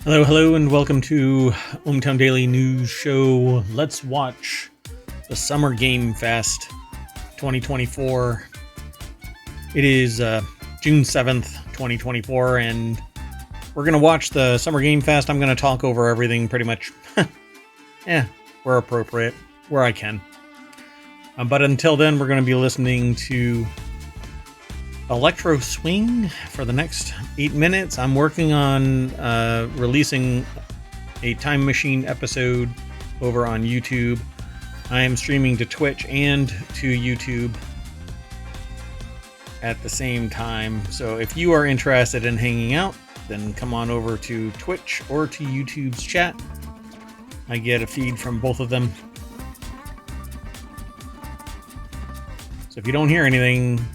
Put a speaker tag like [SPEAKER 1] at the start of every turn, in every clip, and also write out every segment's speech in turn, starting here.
[SPEAKER 1] Hello, hello, and welcome to ohmTown Daily News Show. Let's watch the Summer Game Fest 2024. It is June 7th, 2024, and we're going to watch the Summer Game Fest. I'm going to talk over everything pretty much, where appropriate, where I can. But until then, we're going to be listening to Electro Swing for the next 8 minutes. I'm working on releasing a Time Machine episode over on YouTube. I am streaming to Twitch and to YouTube at the same time. So if you are interested in hanging out, then come on over to Twitch or to YouTube's chat. I get a feed from both of them. So if you don't hear anything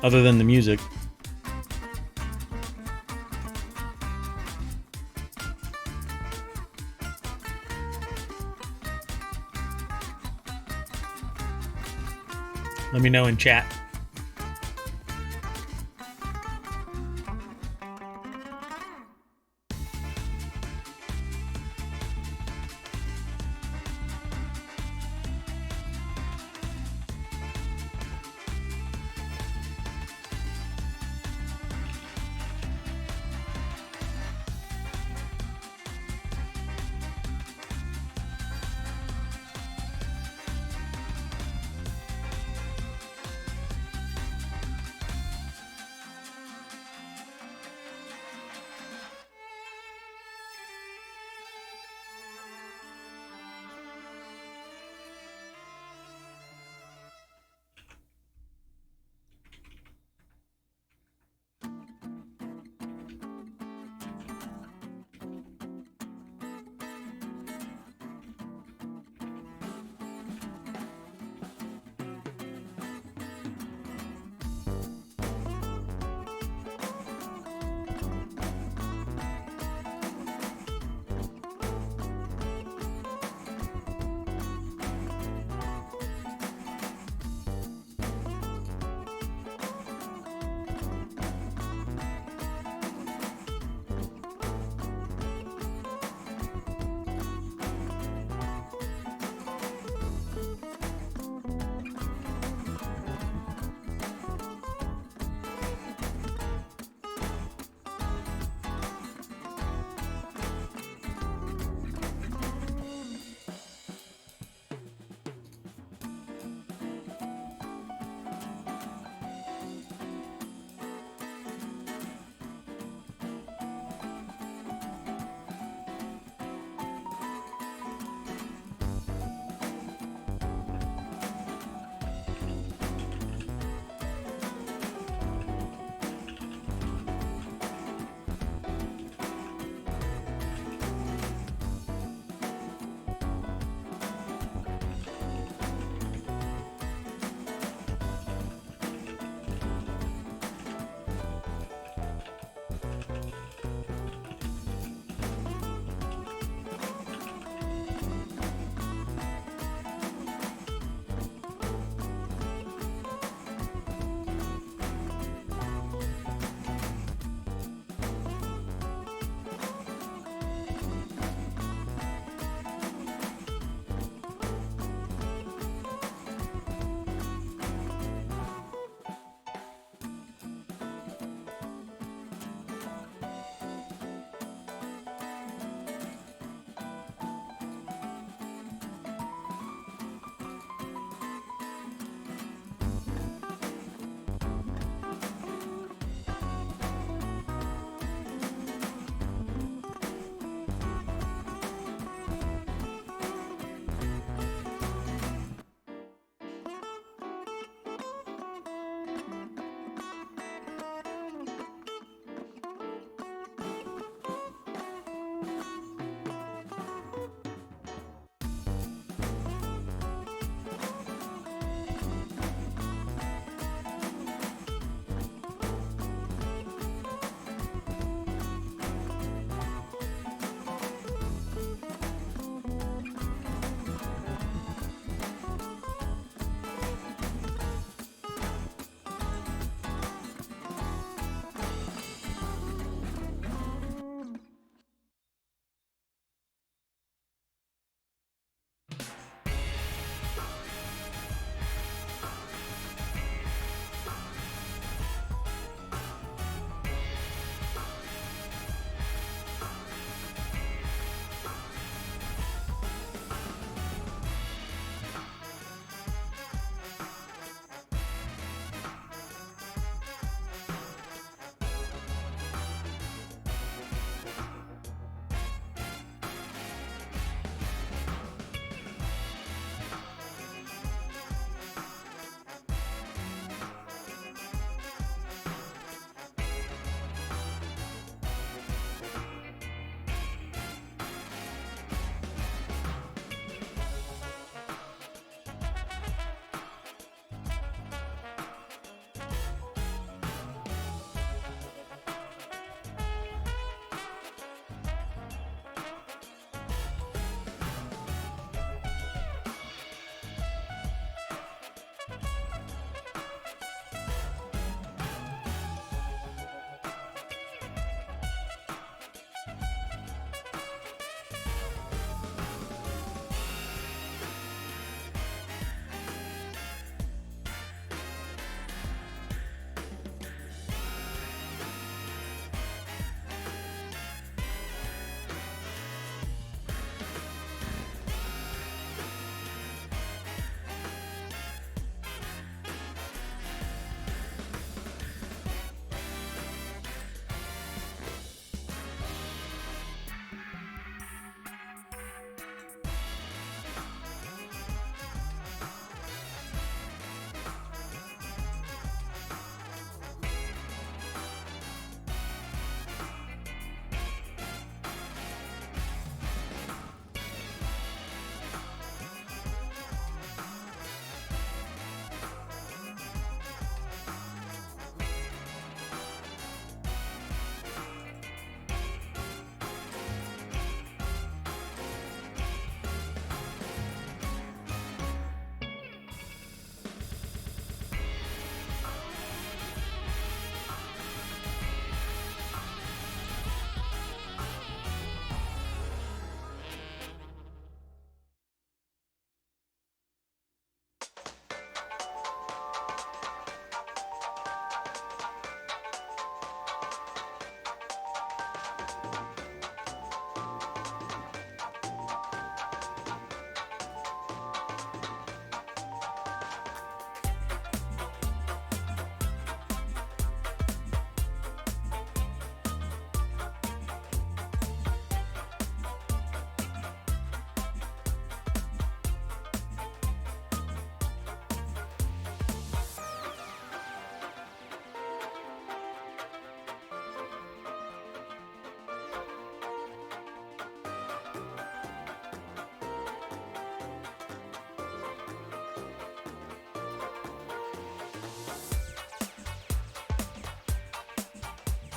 [SPEAKER 1] other than the music, let me know in chat.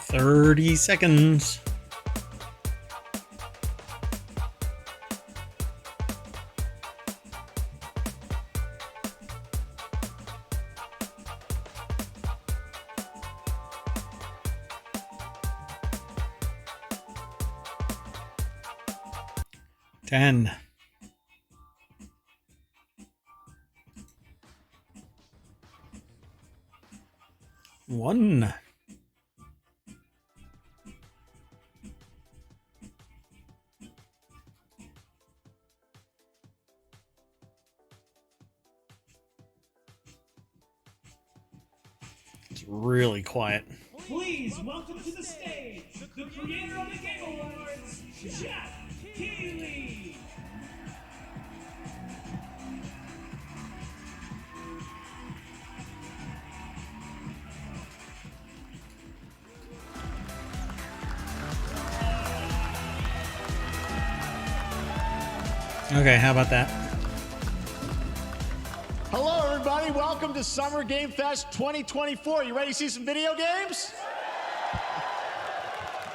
[SPEAKER 1] 30 seconds. Ten. 1. It's really quiet.
[SPEAKER 2] Please welcome to the stage the creator of the Game Awards, Jeff Keighley.
[SPEAKER 1] Okay, how about that?
[SPEAKER 3] Hello, everybody. Welcome to Summer Game Fest 2024. You ready to see some video games?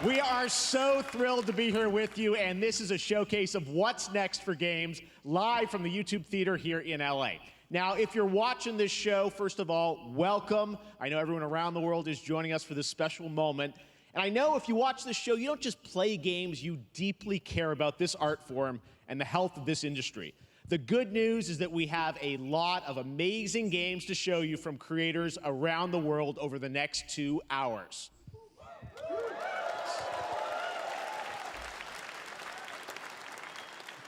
[SPEAKER 3] We are so thrilled to be here with you, and this is a showcase of what's next for games live from the YouTube Theater here in LA. Now, if you're watching this show, first of all, welcome. I know everyone around the world is joining us for this special moment. And I know if you watch this show, you don't just play games, you deeply care about this art form and the health of this industry. The good news is that we have a lot of amazing games to show you from creators around the world over the next 2 hours.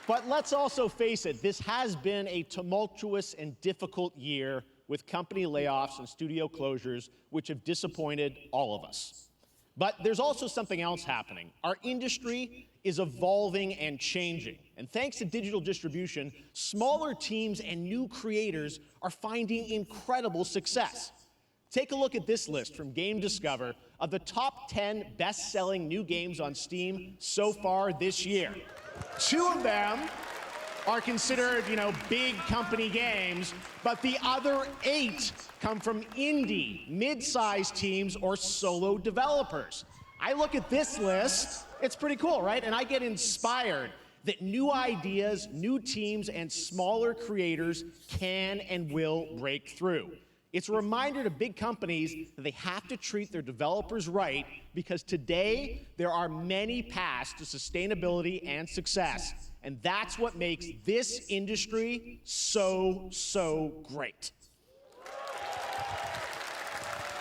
[SPEAKER 3] But let's also face it, this has been a tumultuous and difficult year with company layoffs and studio closures, which have disappointed all of us. But there's also something else happening. Our industry is evolving and changing. And thanks to digital distribution, smaller teams and new creators are finding incredible success. Take a look at this list from Game Discover of the top 10 best-selling new games on Steam so far this year. 2 of them are considered, big company games, but the other 8 come from indie, mid-sized teams or solo developers. I look at this list, it's pretty cool, right? And I get inspired that new ideas, new teams, and smaller creators can and will break through. It's a reminder to big companies that they have to treat their developers right, because today there are many paths to sustainability and success. And that's what makes this industry so great.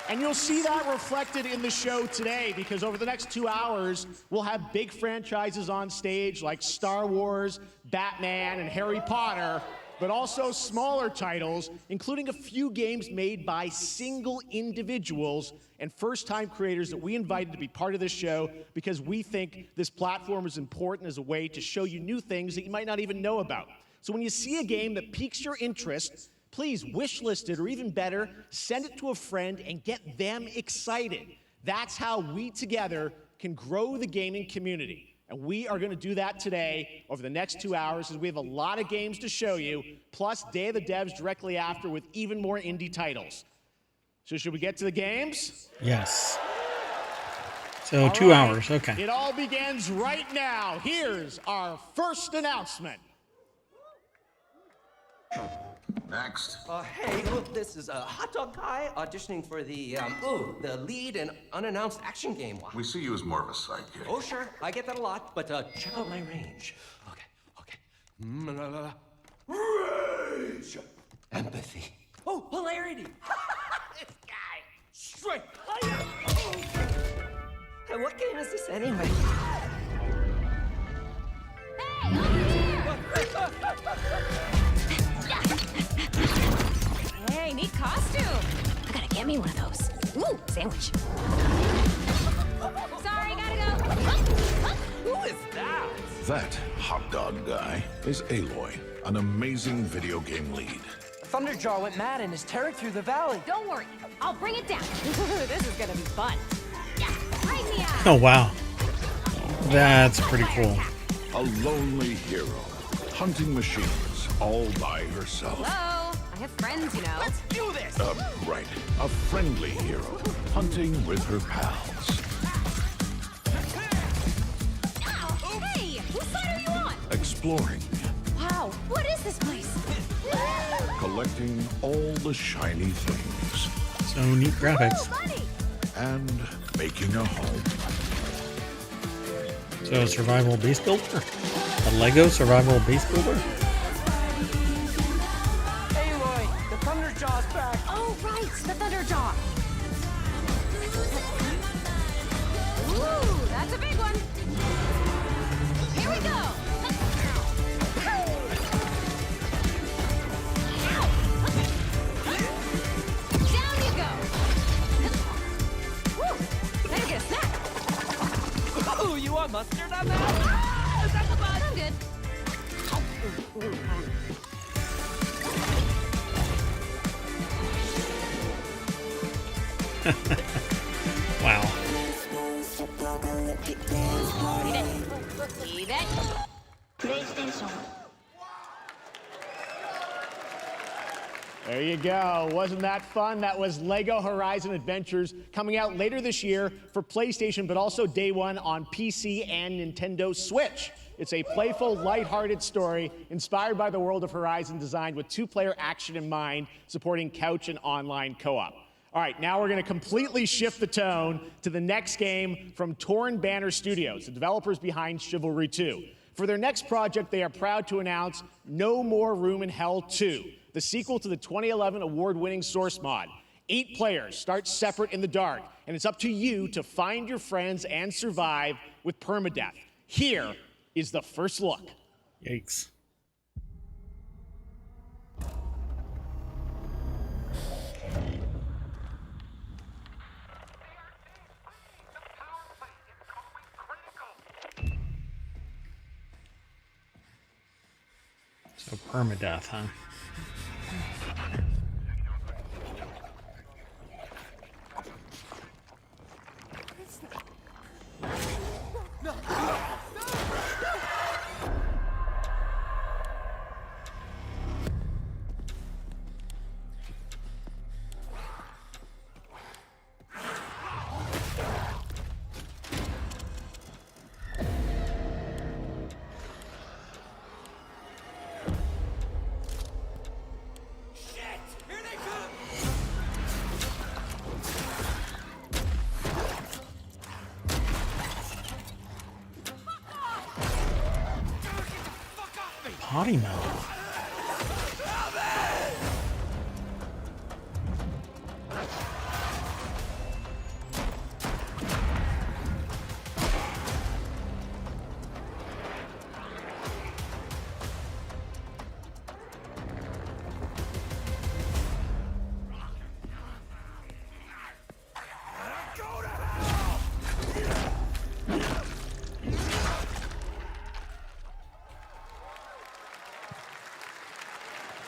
[SPEAKER 3] And you'll see that reflected in the show today, because over the next 2 hours, we'll have big franchises on stage like Star Wars, Batman, and Harry Potter, but also smaller titles, including a few games made by single individuals and first-time creators that we invited to be part of this show because we think this platform is important as a way to show you new things that you might not even know about. So when you see a game that piques your interest, please wishlist it, or even better, send it to a friend and get them excited. That's how we together can grow the gaming community. And we are going to do that today over the next 2 hours, as we have a lot of games to show you, plus Day of the Devs directly after with even more indie titles. So should we get to the games?
[SPEAKER 1] Yes. So 2 hours, okay.
[SPEAKER 3] It all begins right now. Here's our first announcement.
[SPEAKER 4] Next.
[SPEAKER 5] Hey, look, this is a hot dog guy auditioning for the lead and unannounced action game.
[SPEAKER 4] We see you as more of a sidekick.
[SPEAKER 5] Oh, sure, I get that a lot, but check out my range. Okay. Rage! Empathy. Oh, hilarity! This guy! Straight! Hey, what game is this anyway?
[SPEAKER 6] Hey, neat costume. I gotta get me one of those. Ooh, sandwich. Sorry, gotta go.
[SPEAKER 5] Who is that?
[SPEAKER 7] That hot dog guy is Aloy, an amazing video game lead.
[SPEAKER 8] Thunderjaw went mad and is tearing through the valley.
[SPEAKER 6] Don't worry, I'll bring it down. This is gonna be fun. Yeah, ride me out.
[SPEAKER 1] Oh, wow. That's pretty cool.
[SPEAKER 7] A lonely hero, hunting machines all by herself.
[SPEAKER 6] Hello, I have friends,
[SPEAKER 5] Let's do this!
[SPEAKER 7] Right, a friendly hero, hunting with her pals. exploring,
[SPEAKER 6] Wow, what is this place?
[SPEAKER 7] collecting all the shiny things,
[SPEAKER 1] So neat graphics.
[SPEAKER 6] Money!
[SPEAKER 7] and making a home.
[SPEAKER 1] So a survival base builder? A Lego survival base builder?
[SPEAKER 8] Aloy, the Thunderjaw's back.
[SPEAKER 6] Oh, right, the Thunderjaw. Ooh, that's a big one. Here we go. Down you go. Woo, better get a snack.
[SPEAKER 8] Oh, you want mustard on that?
[SPEAKER 6] Ah, is that the bud? I'm good.
[SPEAKER 1] Wow.
[SPEAKER 6] Eat it.
[SPEAKER 3] There you go. Wasn't that fun? That was Lego Horizon Adventures, coming out later this year for PlayStation, but also day one on PC and Nintendo Switch. It's a playful, lighthearted story inspired by the world of Horizon, designed with two-player action in mind, supporting couch and online co-op. All right, now we're going to completely shift the tone to the next game from Torn Banner Studios, the developers behind Chivalry 2. For their next project, they are proud to announce No More Room in Hell 2, the sequel to the 2011 award-winning Source mod. 8 players start separate in the dark, and it's up to you to find your friends and survive with permadeath. Here is the first look.
[SPEAKER 1] Yikes. So permadeath, huh? Potty mouth.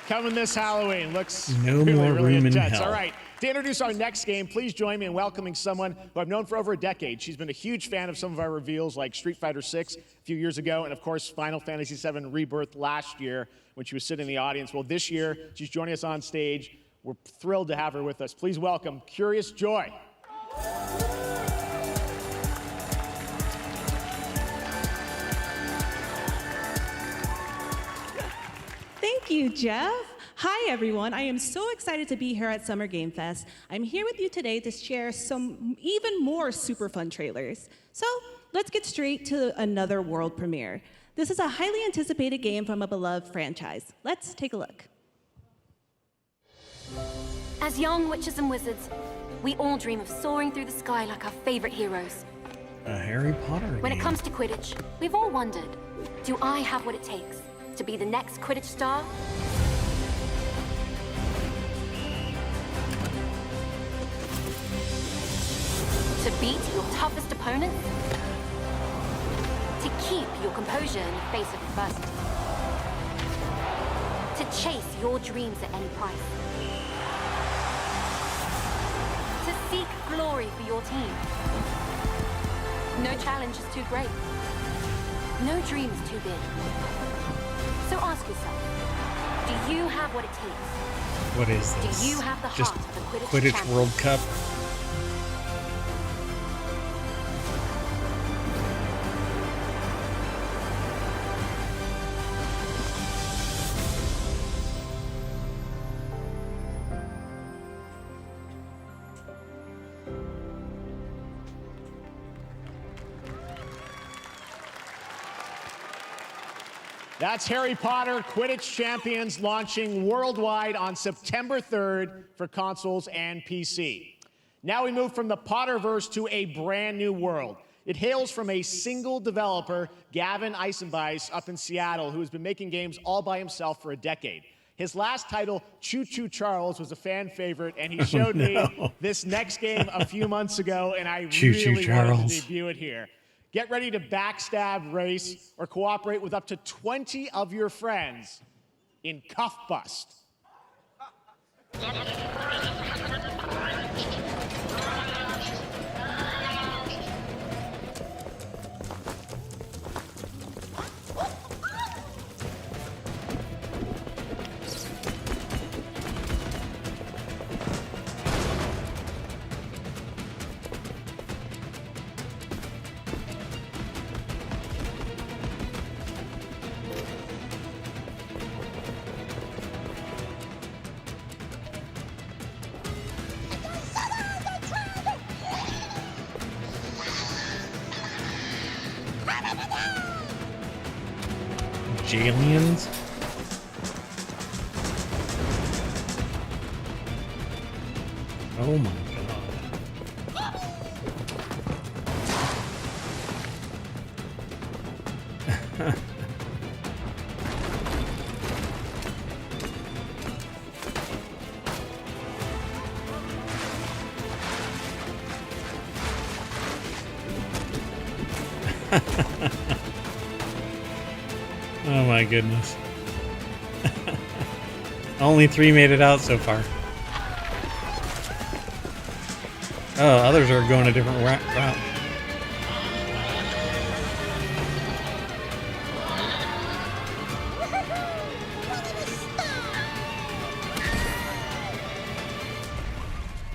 [SPEAKER 3] Coming this Halloween. Looks
[SPEAKER 1] No
[SPEAKER 3] really,
[SPEAKER 1] more
[SPEAKER 3] really
[SPEAKER 1] room in
[SPEAKER 3] intense.
[SPEAKER 1] hell.
[SPEAKER 3] All right, to introduce our next game, please join me in welcoming someone who I've known for over a decade. She's been a huge fan of some of our reveals, like Street Fighter VI a few years ago, and of course, Final Fantasy VII Rebirth last year when she was sitting in the audience. Well, this year, she's joining us on stage. We're thrilled to have her with us. Please welcome Curious Joy.
[SPEAKER 9] Thank you, Jeff. Hi, everyone. I am so excited to be here at Summer Game Fest. I'm here with you today to share some even more super fun trailers. So let's get straight to another world premiere. This is a highly anticipated game from a beloved franchise. Let's take a look.
[SPEAKER 6] As young witches and wizards, we all dream of soaring through the sky like our favorite heroes.
[SPEAKER 1] A Harry Potter
[SPEAKER 6] When it
[SPEAKER 1] game.
[SPEAKER 6] comes to Quidditch, we've all wondered, do I have what it takes to be the next Quidditch star? To beat your toughest opponents? To keep your composure in the face of adversity? To chase your dreams at any price? To seek glory for your team? No challenge is too great. No dream is too big. So ask yourself, do you have what it takes?
[SPEAKER 1] What is this?
[SPEAKER 6] Do you have the
[SPEAKER 1] Just
[SPEAKER 6] heart of a Quidditch
[SPEAKER 1] Quidditch
[SPEAKER 6] champion?
[SPEAKER 1] World Cup?
[SPEAKER 3] That's Harry Potter Quidditch Champions launching worldwide on September 3rd for consoles and PC. Now we move from the Potterverse to a brand new world. It hails from a single developer, Gavin Eisenbeis, up in Seattle, who has been making games all by himself for a decade. His last title, Choo Choo Charles, was a fan favorite, and he showed me this next game a few months ago, and I really wanted to debut it here. Get ready to backstab, race, or cooperate with up to 20 of your friends in Cuff Bust.
[SPEAKER 1] Aliens? Oh my god. Oh my goodness. Only 3 made it out so far. Oh, others are going a different route.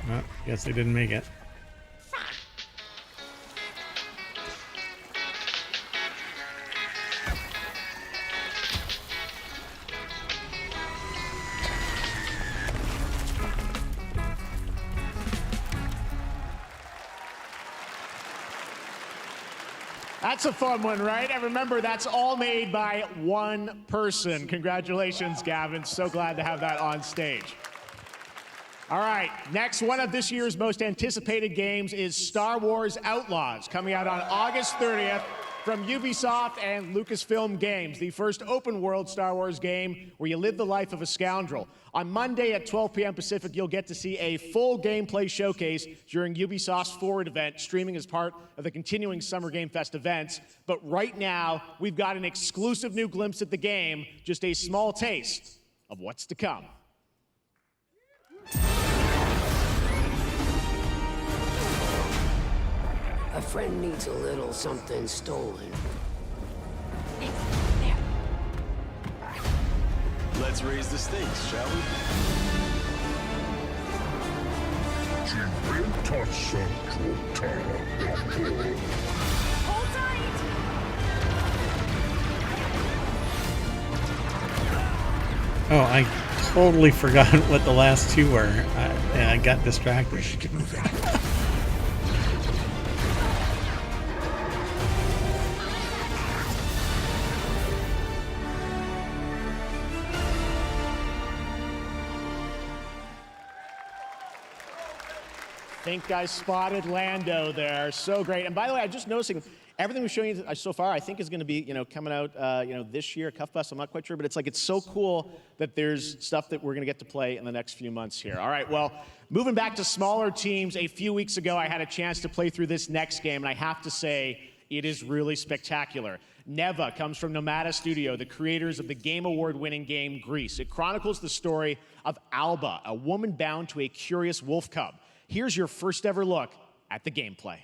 [SPEAKER 1] Oh, guess they didn't make it.
[SPEAKER 3] That's a fun one, right? And remember, that's all made by one person. Congratulations, Gavin. So glad to have that on stage. All right, next, one of this year's most anticipated games is Star Wars Outlaws, coming out on August 30th from Ubisoft and Lucasfilm Games, the first open-world Star Wars game where you live the life of a scoundrel. On Monday at 12 p.m. Pacific, you'll get to see a full gameplay showcase during Ubisoft's Forward event, streaming as part of the continuing Summer Game Fest events. But right now, we've got an exclusive new glimpse at the game, just a small taste of what's to come.
[SPEAKER 10] A friend needs a little something stolen.
[SPEAKER 6] There.
[SPEAKER 11] Let's raise the stakes, shall we?
[SPEAKER 6] Hold tight!
[SPEAKER 1] Oh, I totally forgot what the last two were. I got distracted.
[SPEAKER 3] I think I spotted Lando there. So great. And by the way, I'm just noticing everything we're showing you so far, I think is going to be, coming out, this year, Cuff Bus. I'm not quite sure, but it's so cool that there's stuff that we're going to get to play in the next few months here. All right, well, moving back to smaller teams, a few weeks ago, I had a chance to play through this next game, and I have to say, it is really spectacular. Neva comes from Nomada Studio, the creators of the Game Award-winning game Grease. It chronicles the story of Alba, a woman bound to a curious wolf cub. Here's your first ever look at the gameplay.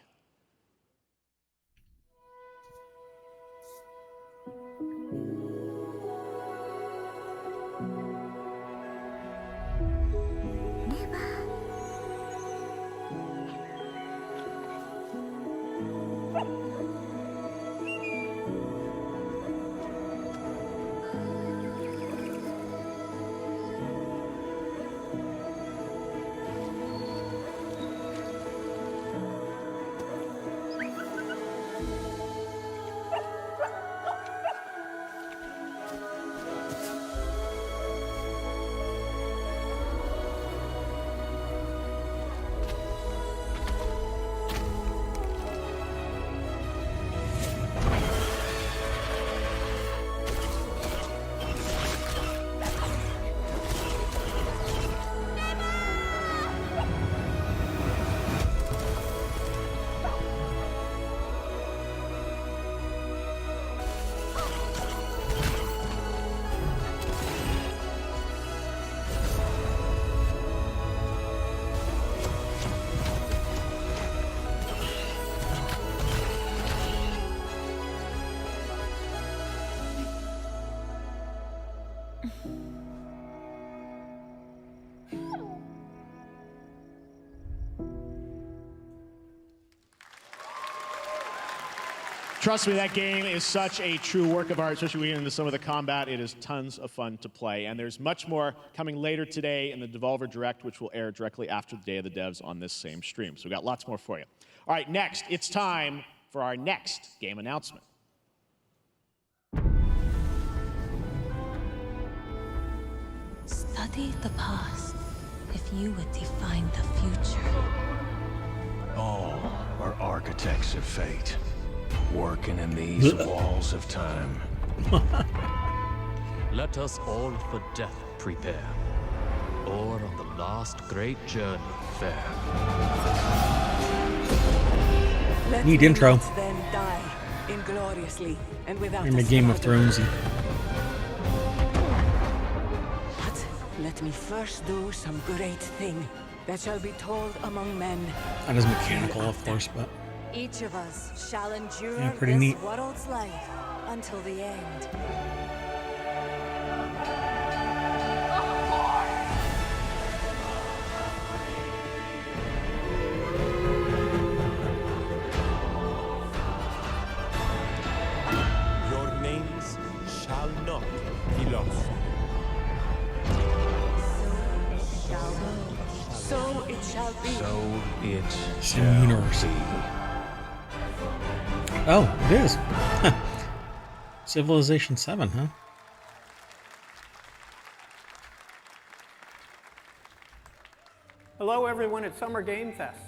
[SPEAKER 3] Trust me, that game is such a true work of art, especially when you get into some of the combat. It is tons of fun to play. And there's much more coming later today in the Devolver Direct, which will air directly after the Day of the Devs on this same stream. So we've got lots more for you. All right, next, it's time for our next game announcement.
[SPEAKER 12] Study the past if you would define the future.
[SPEAKER 11] All are architects of fate, working in these walls of time.
[SPEAKER 13] Let us all for death prepare, or on the last great journey fare.
[SPEAKER 1] Neat intro.
[SPEAKER 14] Then die ingloriously and without
[SPEAKER 1] In the Game of Thrones.
[SPEAKER 14] But let me first do some great thing that shall be told among men.
[SPEAKER 1] Not as mechanical, of course, but
[SPEAKER 12] Each of us shall endure
[SPEAKER 1] yeah, pretty
[SPEAKER 12] this
[SPEAKER 1] neat.
[SPEAKER 12] world's life until the end.
[SPEAKER 11] Your names shall not be lost.
[SPEAKER 14] So it shall be.
[SPEAKER 11] So it
[SPEAKER 1] Same universe. Oh, it is. Civilization 7, huh?
[SPEAKER 15] Hello everyone at Summer Game Fest.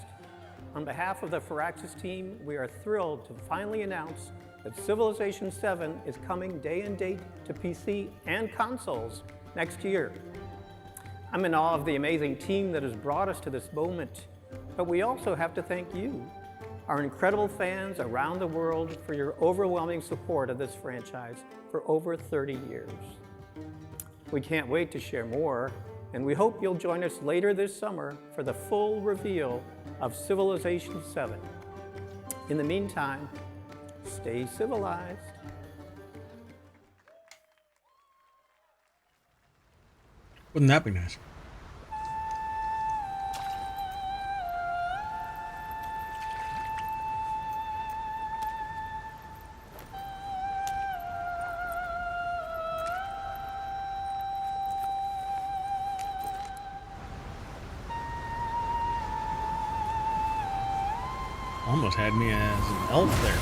[SPEAKER 15] On behalf of the Firaxis team, we are thrilled to finally announce that Civilization 7 is coming day and date to PC and consoles next year. I'm in awe of the amazing team that has brought us to this moment, but we also have to thank you, our incredible fans around the world, for your overwhelming support of this franchise for over 30 years. We can't wait to share more, and we hope you'll join us later this summer for the full reveal of Civilization 7. In the meantime, stay civilized.
[SPEAKER 1] Wouldn't that be nice? Almost had me as an elf there.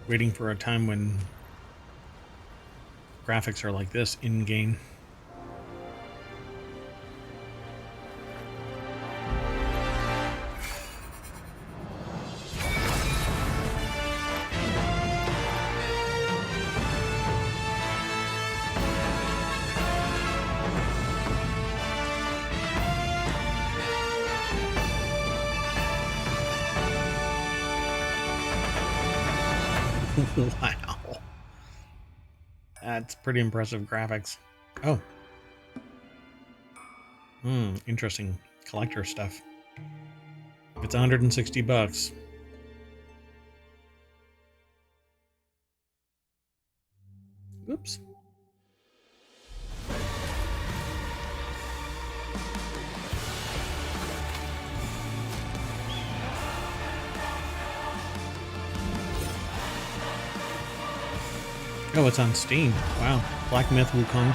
[SPEAKER 1] Waiting for a time when graphics are like this in-game. Wow. That's pretty impressive graphics. Oh. Interesting collector stuff. It's $160. Oops. Oh, it's on Steam. Wow. Black Myth Wukong.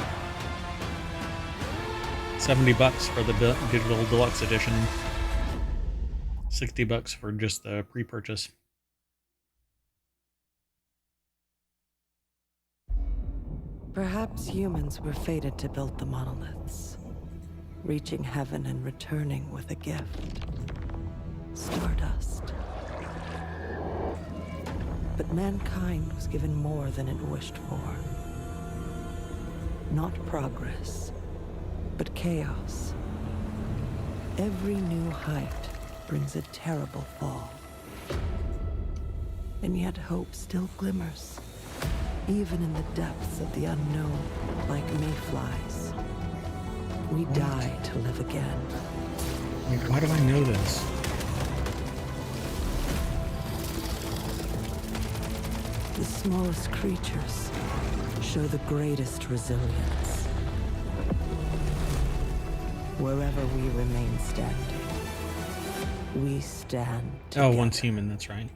[SPEAKER 1] $70 for the digital deluxe edition. $60 for just the pre-purchase.
[SPEAKER 14] Perhaps humans were fated to build the monoliths, reaching heaven and returning with a gift. Stardust. But mankind was given more than it wished for. Not progress, but chaos. Every new height brings a terrible fall. And yet hope still glimmers, even in the depths of the unknown, like mayflies. We die to live again.
[SPEAKER 1] Wait, why do I know this?
[SPEAKER 14] The smallest creatures show the greatest resilience. Wherever we remain standing, we stand together.
[SPEAKER 1] Oh, one's human, that's right.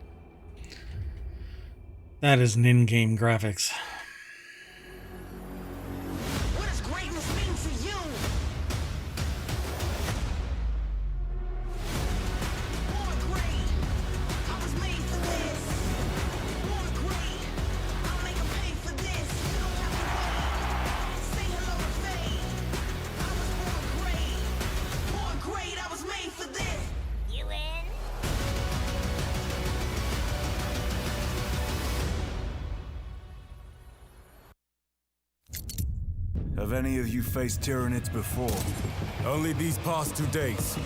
[SPEAKER 1] That is an in-game graphics.
[SPEAKER 10] What does greatness mean for you? Born great. I was made for this. Born great. I'll make 'em pay for this. You don't have to wait. Say hello to fate. I was born great. Born great. I was made for this. You in?
[SPEAKER 16] Have any of you faced Tyranids before? Only these past 2 days?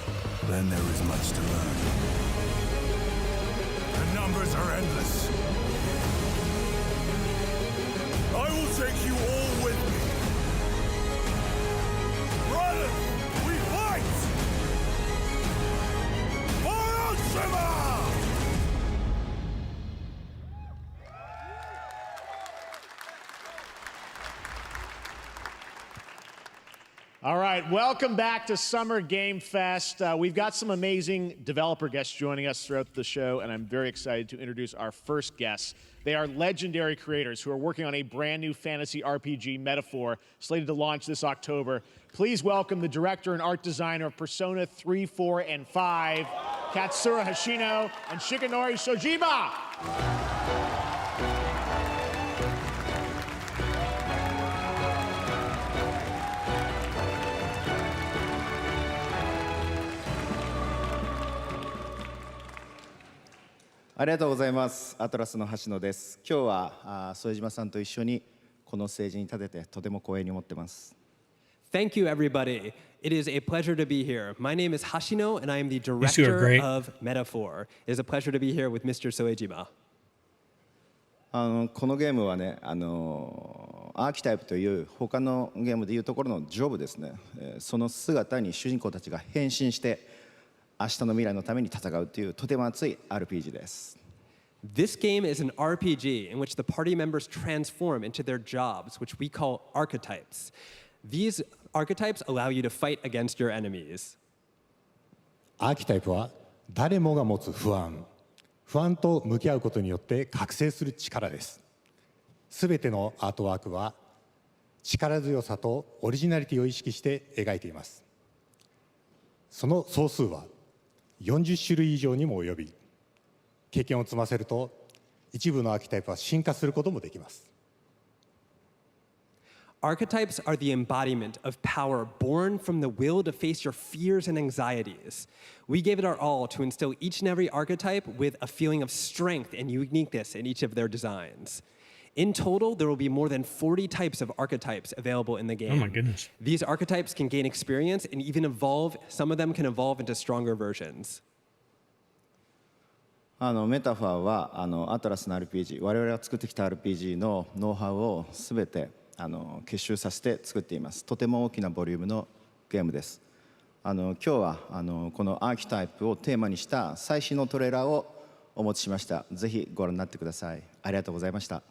[SPEAKER 16] Then there is much to learn. The numbers are endless. I will take you all with me. Brothers, we fight! For Oshima!
[SPEAKER 3] All right, welcome back to Summer Game Fest. We've got some amazing developer guests joining us throughout the show, and I'm very excited to introduce our first guests. They are legendary creators who are working on a brand new fantasy RPG, Metaphor, slated to launch this October. Please welcome the director and art designer of Persona 3, 4, and 5, Katsura Hashino and Shikanori Shojiba.
[SPEAKER 17] ありがとうございます。アトラスの橋野です。今日は副島さんと一緒にこのステージに立ててとても光栄に思ってます。
[SPEAKER 18] Thank you, everybody. It is a pleasure to be here. My name is Hashino, and I am the director of Metaphor. It is a pleasure to be here with Mr. Soejima.
[SPEAKER 17] このゲームはね、アーキタイプという他のゲームでいうところのジョブですね。その姿に主人公たちが変身して明日の未来のために戦うというとても熱い RPG です。
[SPEAKER 18] This game is an RPG in which the party members transform into their jobs, which we call archetypes. These archetypes allow you to fight against your enemies.
[SPEAKER 19] アーキタイプは誰もが持つ不安と向き合うことによって覚醒する力です。すべてのアートワークは力強さとオリジナリティを意識して描いています。その総数は40種類以上にも及び、経験を積ませると一部のアーキタイプは進化することもできます。
[SPEAKER 18] Archetypes are the embodiment of power born from the will to face your fears and anxieties. We gave it our all to instill each and every archetype with a feeling of strength and uniqueness in each of their designs. In total, there will be more than 40 types of archetypes available in the game.
[SPEAKER 1] Oh my goodness.
[SPEAKER 18] These archetypes can gain experience and even evolve. Some of them can evolve into stronger versions.
[SPEAKER 17] メタファーはアトラスの RPG、我々が作ってきた RPG のノウハウをすべて結集させて作っています。とても大きなボリュームのゲームです。今日はこのアーキタイプをテーマにした最新のトレーラーをお持ちしました。ぜひご覧になってください。ありがとうございました。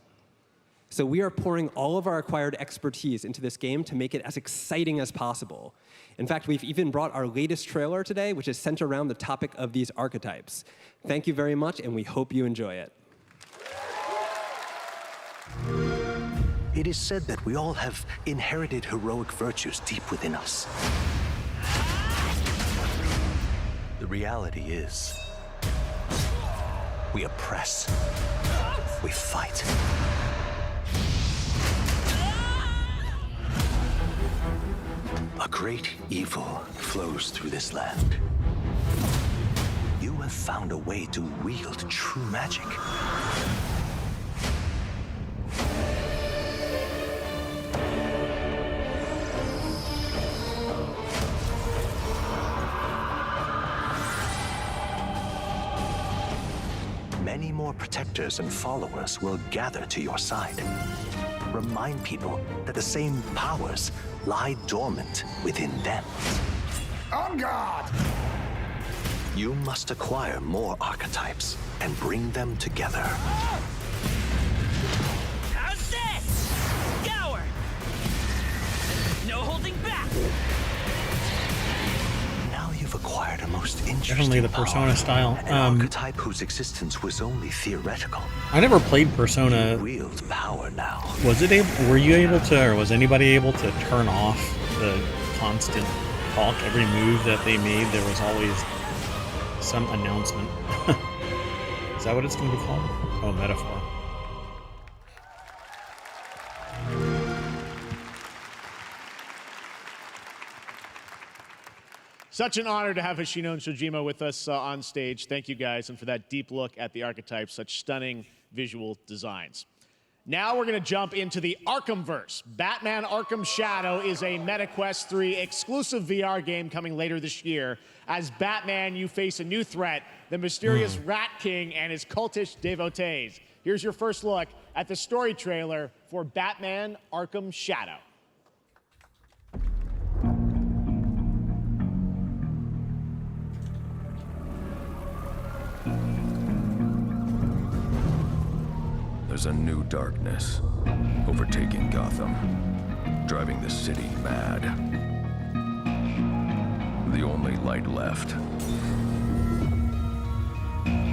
[SPEAKER 18] So we are pouring all of our acquired expertise into this game to make it as exciting as possible. In fact, we've even brought our latest trailer today, which is centered around the topic of these archetypes. Thank you very much, and we hope you enjoy it.
[SPEAKER 11] It is said that we all have inherited heroic virtues deep within us. The reality is, we oppress, we fight. A great evil flows through this land. You have found a way to wield true magic. Many more protectors and followers will gather to your side. Remind people that the same powers lie dormant within them.
[SPEAKER 7] On guard!
[SPEAKER 11] You must acquire more archetypes and bring them together. acquired a most interesting
[SPEAKER 1] Definitely the Persona
[SPEAKER 11] power,
[SPEAKER 1] style.
[SPEAKER 11] an archetype whose existence was only theoretical.
[SPEAKER 1] I never played Persona.
[SPEAKER 11] You wield power now.
[SPEAKER 1] Was it able? Were you able to, or was anybody able to turn off the constant talk? Every move that they made, there was always some announcement. Is that what it's going to be called? Oh, metaphor.
[SPEAKER 3] Such an honor to have Hoshino and Shojima with us on stage. Thank you guys, and for that deep look at the archetypes, such stunning visual designs. Now we're going to jump into the Arkhamverse. Batman Arkham Shadow is a MetaQuest 3 exclusive VR game coming later this year. As Batman, you face a new threat, the mysterious Rat King and his cultish devotees. Here's your first look at the story trailer for Batman Arkham Shadow.
[SPEAKER 20] There's a new darkness overtaking Gotham, driving the city mad. The only light left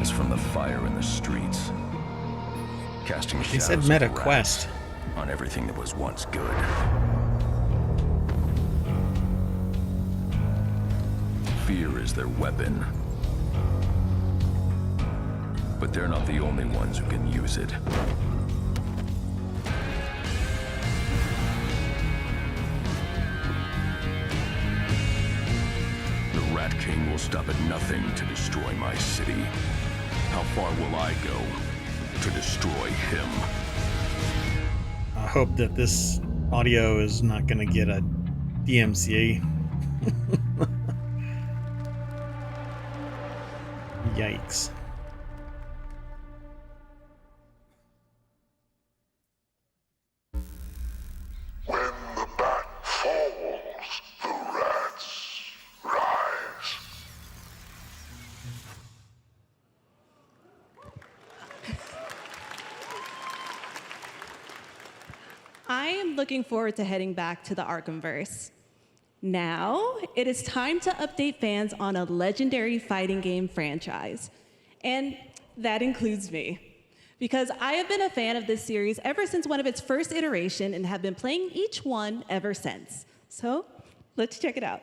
[SPEAKER 20] is from the fire in the streets, casting
[SPEAKER 1] He said
[SPEAKER 20] shadows of
[SPEAKER 1] MetaQuest
[SPEAKER 20] wrath on everything that was once good. Fear is their weapon. But they're not the only ones who can use it. The Rat King will stop at nothing to destroy my city. How far will I go to destroy him?
[SPEAKER 1] I hope that this audio is not going to get a DMCA. Yikes.
[SPEAKER 9] I am looking forward to heading back to the Arkhamverse. Now, it is time to update fans on a legendary fighting game franchise. And that includes me. Because I have been a fan of this series ever since one of its first iteration and have been playing each one ever since. So, let's check it out.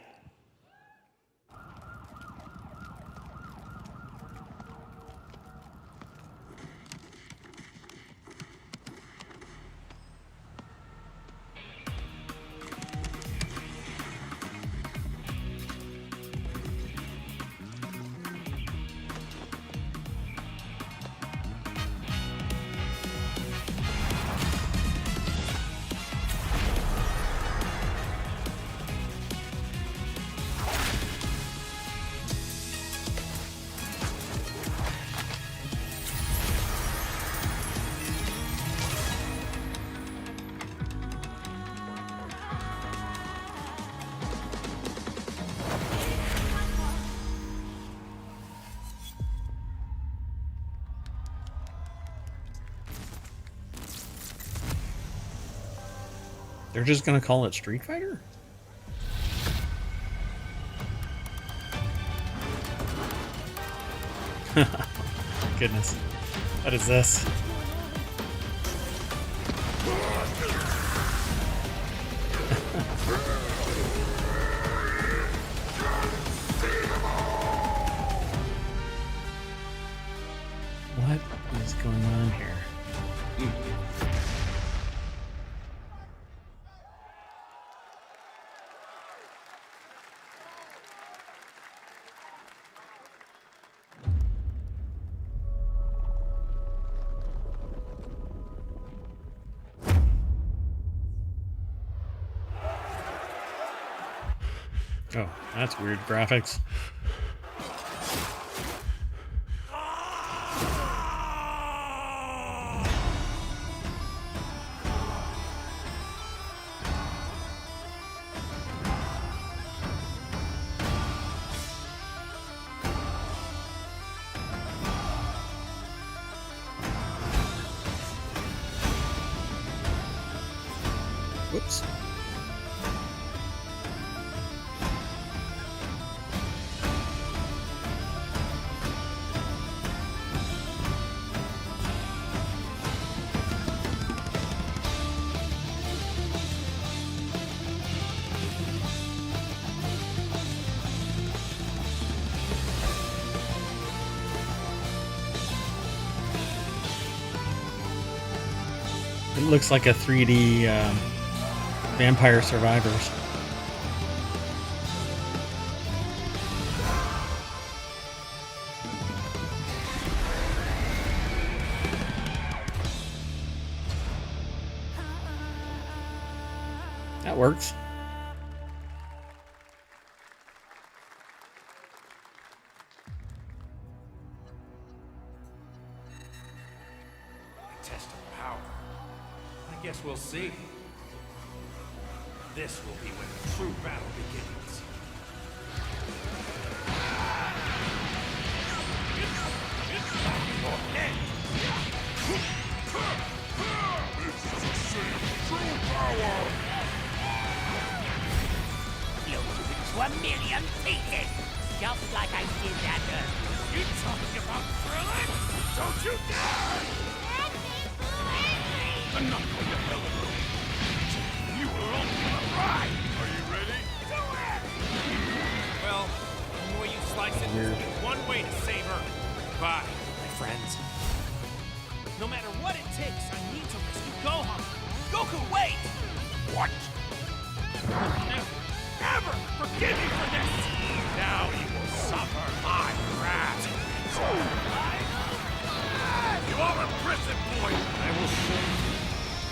[SPEAKER 1] They're just gonna call it Street Fighter? Goodness. What is this? What is going on here? Oh, that's weird graphics. Whoops. It looks like a 3D Vampire Survivors. That works.
[SPEAKER 2] Test of power. I guess we'll see. This will be when the true battle begins.
[SPEAKER 10] To a million pieces, just like I did that earlier.
[SPEAKER 2] You talking about thrilling? Don't you dare! Enough of the hell. You were only on a ride. Are you ready? Do it! Well, the more you slice it, there's only one way to save Earth. Bye, my friends. No matter what it takes, I need to rescue Gohan. Goku, wait! What? Ever forgive me for this! Now you will suffer my wrath. You are a prison boy! I will show you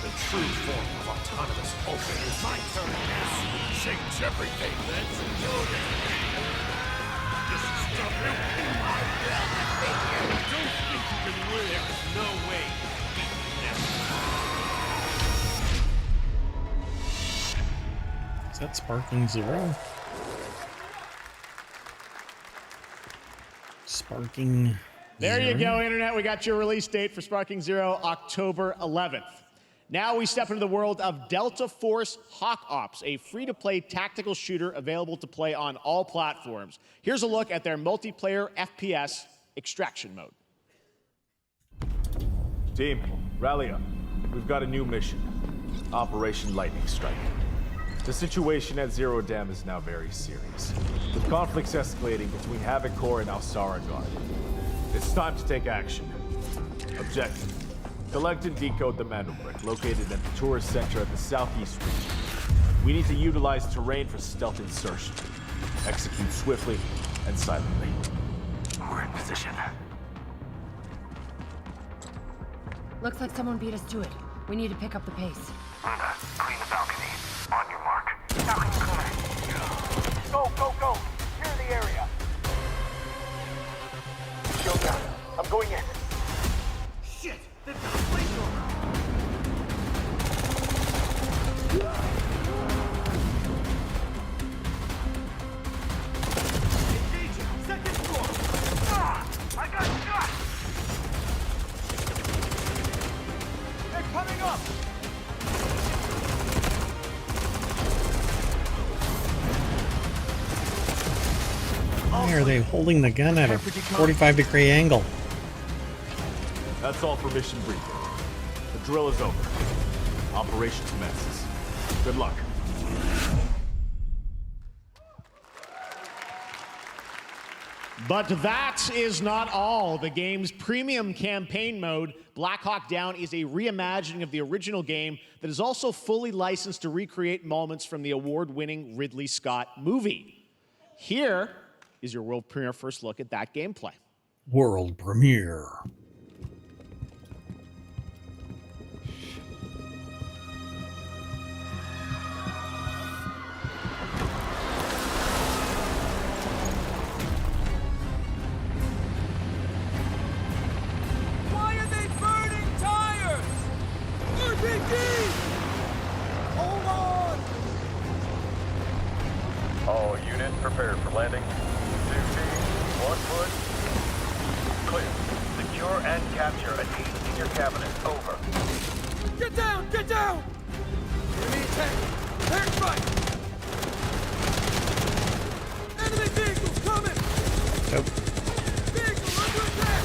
[SPEAKER 2] the true form of autonomous open. It's my turn now. Change everything. Let's do this. This is stuff you don't think you can win. There is no way to beat this.
[SPEAKER 1] Is that Sparking Zero? Sparking
[SPEAKER 3] There you
[SPEAKER 1] Zero?
[SPEAKER 3] go, Internet. We got your release date for Sparking Zero, October 11th. Now we step into the world of Delta Force Hawk Ops, a free-to-play tactical shooter available to play on all platforms. Here's a look at their multiplayer FPS extraction mode.
[SPEAKER 21] Team, rally up. We've got a new mission. Operation Lightning Strike. The situation at Zero Dam is now very serious, with conflicts escalating between Havoc Corps and Alsara Guard. It's time to take action. Objective: collect and decode the Mandelbrick, located at the tourist center at the southeast region. We need to utilize terrain for stealth insertion. Execute swiftly and silently.
[SPEAKER 22] We're in position.
[SPEAKER 23] Looks like someone beat us to it. We need to pick up the pace.
[SPEAKER 22] Luna, clean the balcony. On your mark. Balcony clear. Go, go, go! Clear the area. Shield down. I'm going in.
[SPEAKER 2] Shit! They've got a flamethrower! Engaging! Second floor!
[SPEAKER 22] Ah! I got shot!
[SPEAKER 2] They're coming up!
[SPEAKER 1] Why are they holding the gun at a 45-degree angle?
[SPEAKER 21] That's all for mission briefing. The drill is over. Operation commences. Good luck.
[SPEAKER 3] But that is not all. The game's premium campaign mode, Black Hawk Down, is a reimagining of the original game that is also fully licensed to recreate moments from the award-winning Ridley Scott movie. Here is your world premiere first look at that gameplay.
[SPEAKER 1] World premiere.
[SPEAKER 8] Why are they burning tires? RPG! Hold on!
[SPEAKER 24] All units prepared for landing. 2 teams, 1 foot. Clear. Secure and capture a team senior cabinet. Over.
[SPEAKER 8] Get down! Get down! Enemy attack! Air strike! Enemy vehicles coming!
[SPEAKER 1] Nope.
[SPEAKER 8] Vehicle under attack!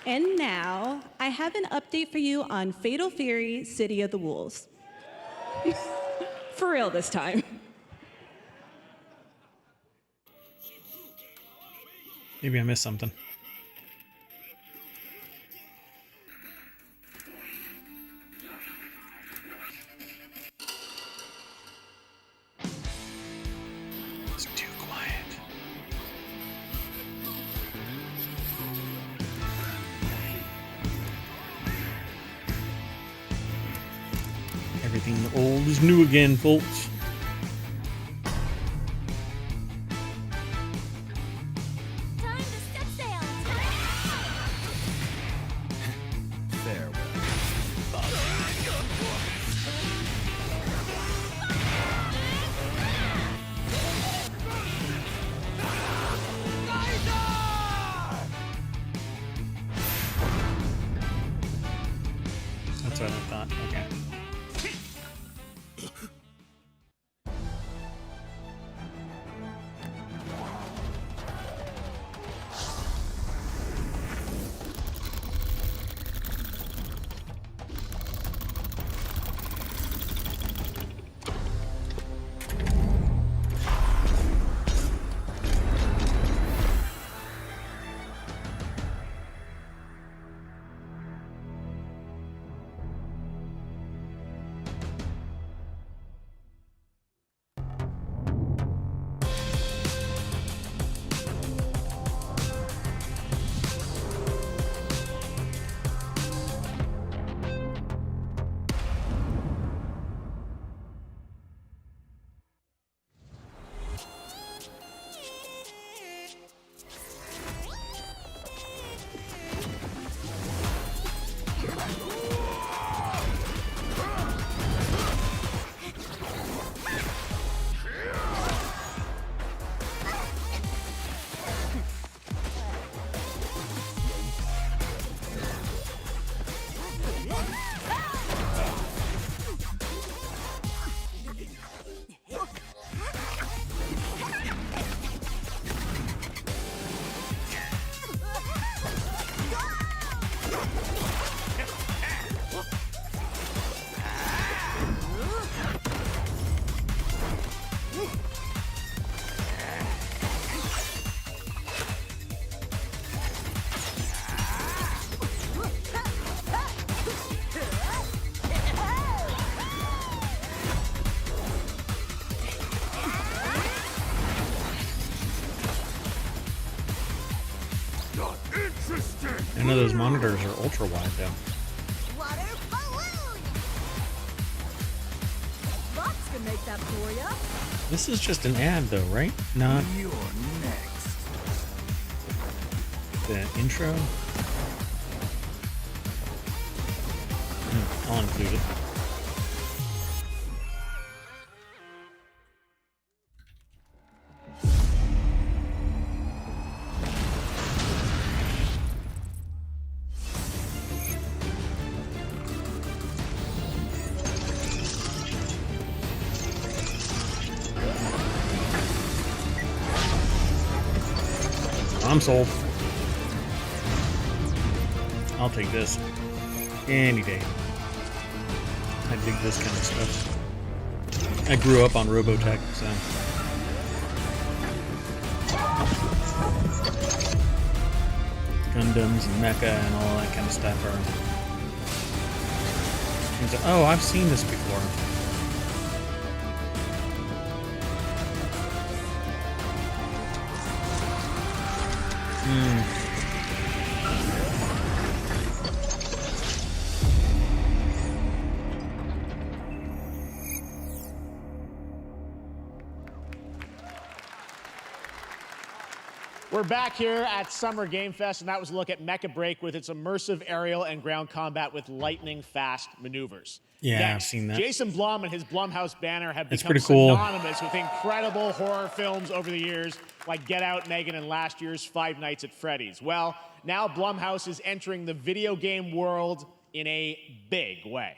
[SPEAKER 9] And now, I have an update for you on Fatal Fury: City of the Wolves. For real this time.
[SPEAKER 1] Maybe I missed something. It's too quiet. Everything old is new again, folks. That's what I thought. Okay. None of those monitors are ultra wide though.
[SPEAKER 10] Water balloon! Lots can make that for ya.
[SPEAKER 1] This is just an ad though, right? Not
[SPEAKER 16] You're next.
[SPEAKER 1] the intro. I'll include it. I'm sold. I'll take this any day. I dig this kind of stuff. I grew up on Robotech, so. Gundams and Mecha and all that kind of stuff are. Oh, I've seen this before.
[SPEAKER 3] We're back here at Summer Game Fest, and that was a look at Mecha Break with its immersive aerial and ground combat with lightning-fast maneuvers.
[SPEAKER 1] Yeah,
[SPEAKER 3] Next,
[SPEAKER 1] I've seen that.
[SPEAKER 3] Jason Blum and his Blumhouse banner have
[SPEAKER 1] It's
[SPEAKER 3] become
[SPEAKER 1] pretty cool.
[SPEAKER 3] synonymous with incredible horror films over the years, like Get Out, Megan, and last year's Five Nights at Freddy's. Well, now Blumhouse is entering the video game world in a big way.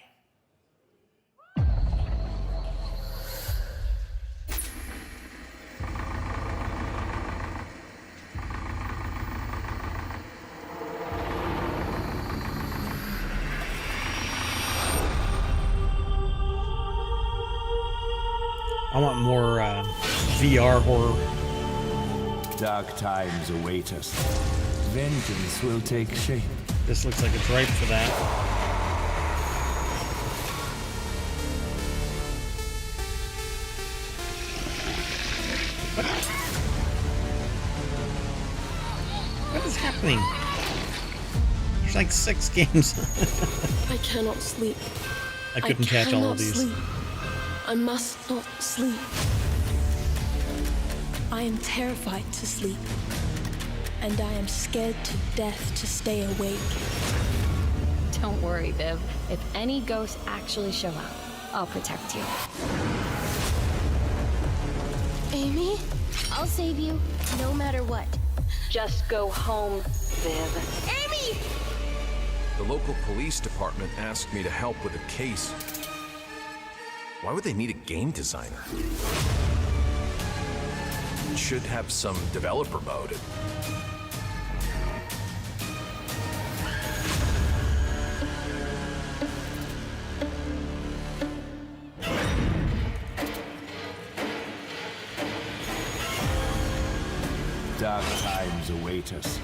[SPEAKER 1] I want more VR horror.
[SPEAKER 4] Dark times await us. Vengeance will take shape.
[SPEAKER 1] This looks like it's ripe for that. What is happening? There's like 6 games.
[SPEAKER 5] I cannot sleep.
[SPEAKER 1] I couldn't catch all of these.
[SPEAKER 5] Sleep. I must not sleep. I am terrified to sleep. And I am scared to death to stay awake.
[SPEAKER 6] Don't worry, Viv. If any ghosts actually show up, I'll protect you.
[SPEAKER 5] Amy?
[SPEAKER 6] I'll save you, no matter what. Just go home, Viv.
[SPEAKER 5] Amy!
[SPEAKER 13] The local police department asked me to help with a case. Why would they need a game designer? It should have some developer mode.
[SPEAKER 4] Dark times await us.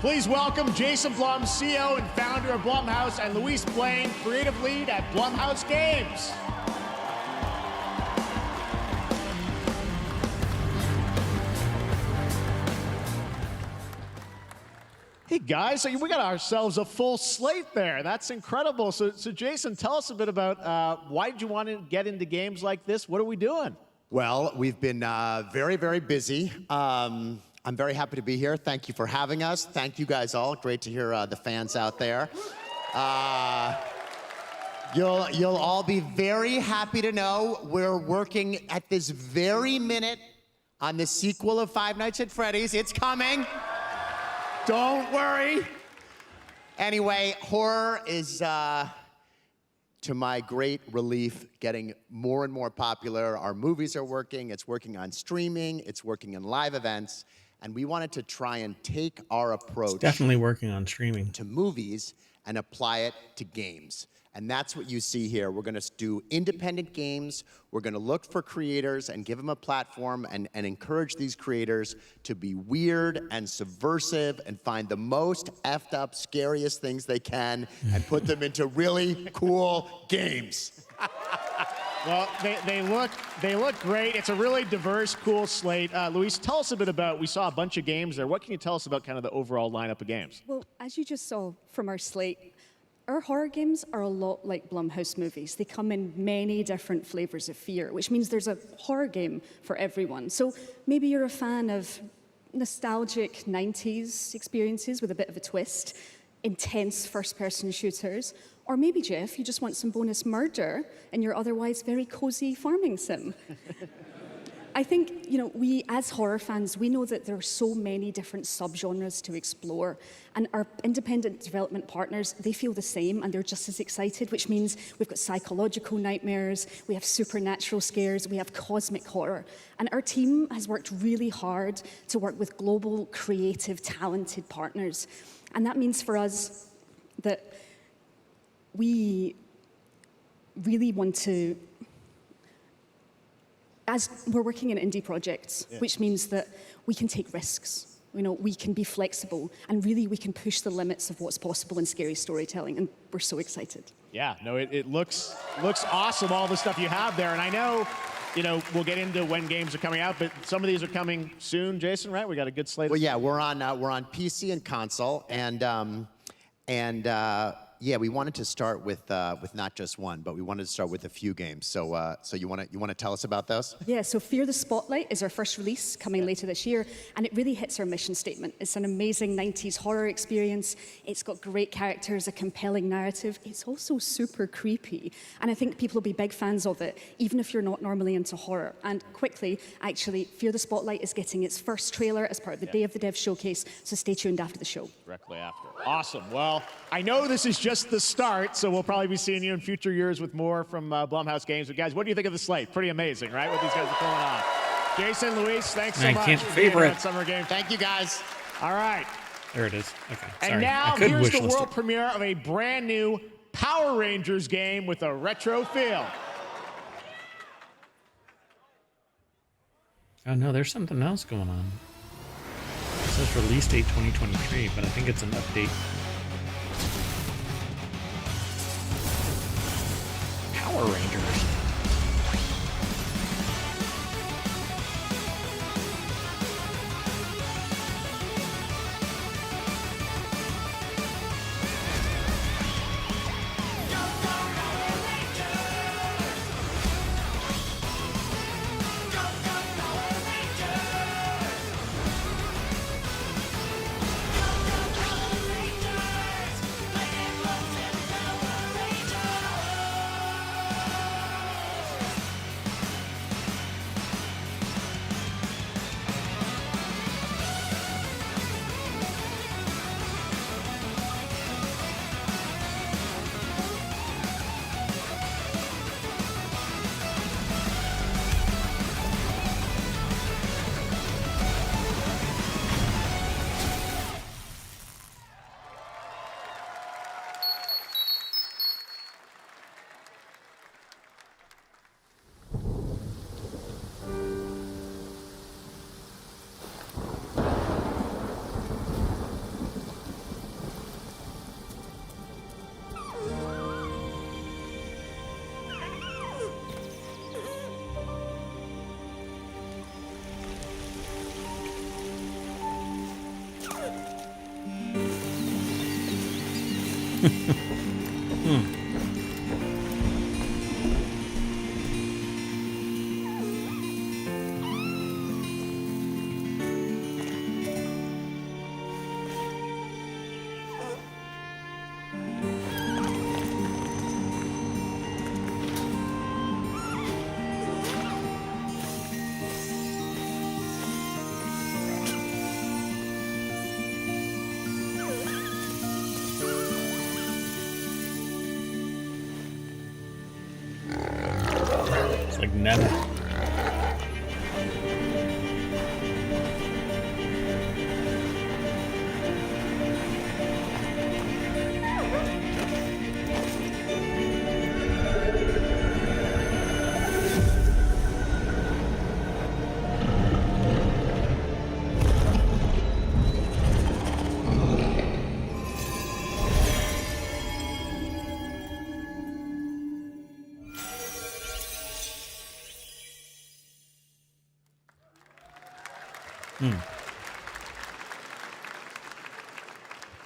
[SPEAKER 3] Please welcome Jason Blum, CEO and founder of Blumhouse, and Luis Blaine, creative lead at Blumhouse Games. Hey guys, so we got ourselves a full slate there. That's incredible. So Jason, tell us a bit about why did you want to get into games like this? What are we doing?
[SPEAKER 25] Well, we've been very, very busy. I'm very happy to be here. Thank you for having us. Thank you guys all. Great to hear the fans out there. You'll all be very happy to know we're working at this very minute on the sequel of Five Nights at Freddy's. It's coming. Don't worry. Anyway, horror is, to my great relief, getting more and more popular. Our movies are working. It's working on streaming. It's working in live events. And we wanted to try and take our approach
[SPEAKER 1] It's definitely working on streaming
[SPEAKER 25] to movies and apply it to games. And that's what you see here. We're gonna do independent games. We're gonna look for creators and give them a platform and encourage these creators to be weird and subversive and find the most effed up, scariest things they can and put them into really cool games.
[SPEAKER 3] Well, they look great. It's a really diverse, cool slate. Luis, tell us a bit about, we saw a bunch of games there. What can you tell us about kind of the overall lineup of games?
[SPEAKER 26] Well, as you just saw from our slate, our horror games are a lot like Blumhouse movies. They come in many different flavors of fear, which means there's a horror game for everyone. So maybe you're a fan of nostalgic 90s experiences with a bit of a twist, intense first-person shooters, or maybe, Jeff, you just want some bonus murder in your otherwise very cozy farming sim. I think, we as horror fans, we know that there are so many different subgenres to explore, and our independent development partners, they feel the same, and they're just as excited, which means we've got psychological nightmares, we have supernatural scares, we have cosmic horror. And our team has worked really hard to work with global, creative, talented partners. And that means for us that we really want to, as we're working in indie projects, which means that we can take risks, we can be flexible, and really we can push the limits of what's possible in scary storytelling, and we're so excited.
[SPEAKER 3] Yeah, no, it looks awesome, all the stuff you have there, and I know, we'll get into when games are coming out, but some of these are coming soon, Jason, right? We got a good slate.
[SPEAKER 25] Well, yeah, we're on PC and console, and yeah, we wanted to start with not just one, but we wanted to start with a few games. So you want to tell us about those?
[SPEAKER 26] Yeah, so Fear the Spotlight is our first release coming later this year, and it really hits our mission statement. It's an amazing 90s horror experience. It's got great characters, a compelling narrative. It's also super creepy, and I think people will be big fans of it, even if you're not normally into horror. And quickly, actually, Fear the Spotlight is getting its first trailer as part of the Day of the Dev showcase, so stay tuned after the show.
[SPEAKER 3] Directly after. Awesome. Well, I know this is just the start, so we'll probably be seeing you in future years with more from Blumhouse Games. But guys, what do you think of the slate? Pretty amazing, right? What these guys are pulling on. Jason, Luis, thanks so much.
[SPEAKER 1] I can't
[SPEAKER 3] for being
[SPEAKER 1] favor
[SPEAKER 3] here
[SPEAKER 1] it.
[SPEAKER 3] at Summer Game.
[SPEAKER 25] Thank you, guys.
[SPEAKER 3] All right.
[SPEAKER 1] There it is. Okay. Sorry.
[SPEAKER 3] And now
[SPEAKER 1] I could
[SPEAKER 3] here's
[SPEAKER 1] wish
[SPEAKER 3] the
[SPEAKER 1] list
[SPEAKER 3] world
[SPEAKER 1] it.
[SPEAKER 3] premiere of a brand new Power Rangers game with a retro feel.
[SPEAKER 1] Oh no, there's something else going on. It says release date 2023, but I think it's an update. Power Rangers. It's like never.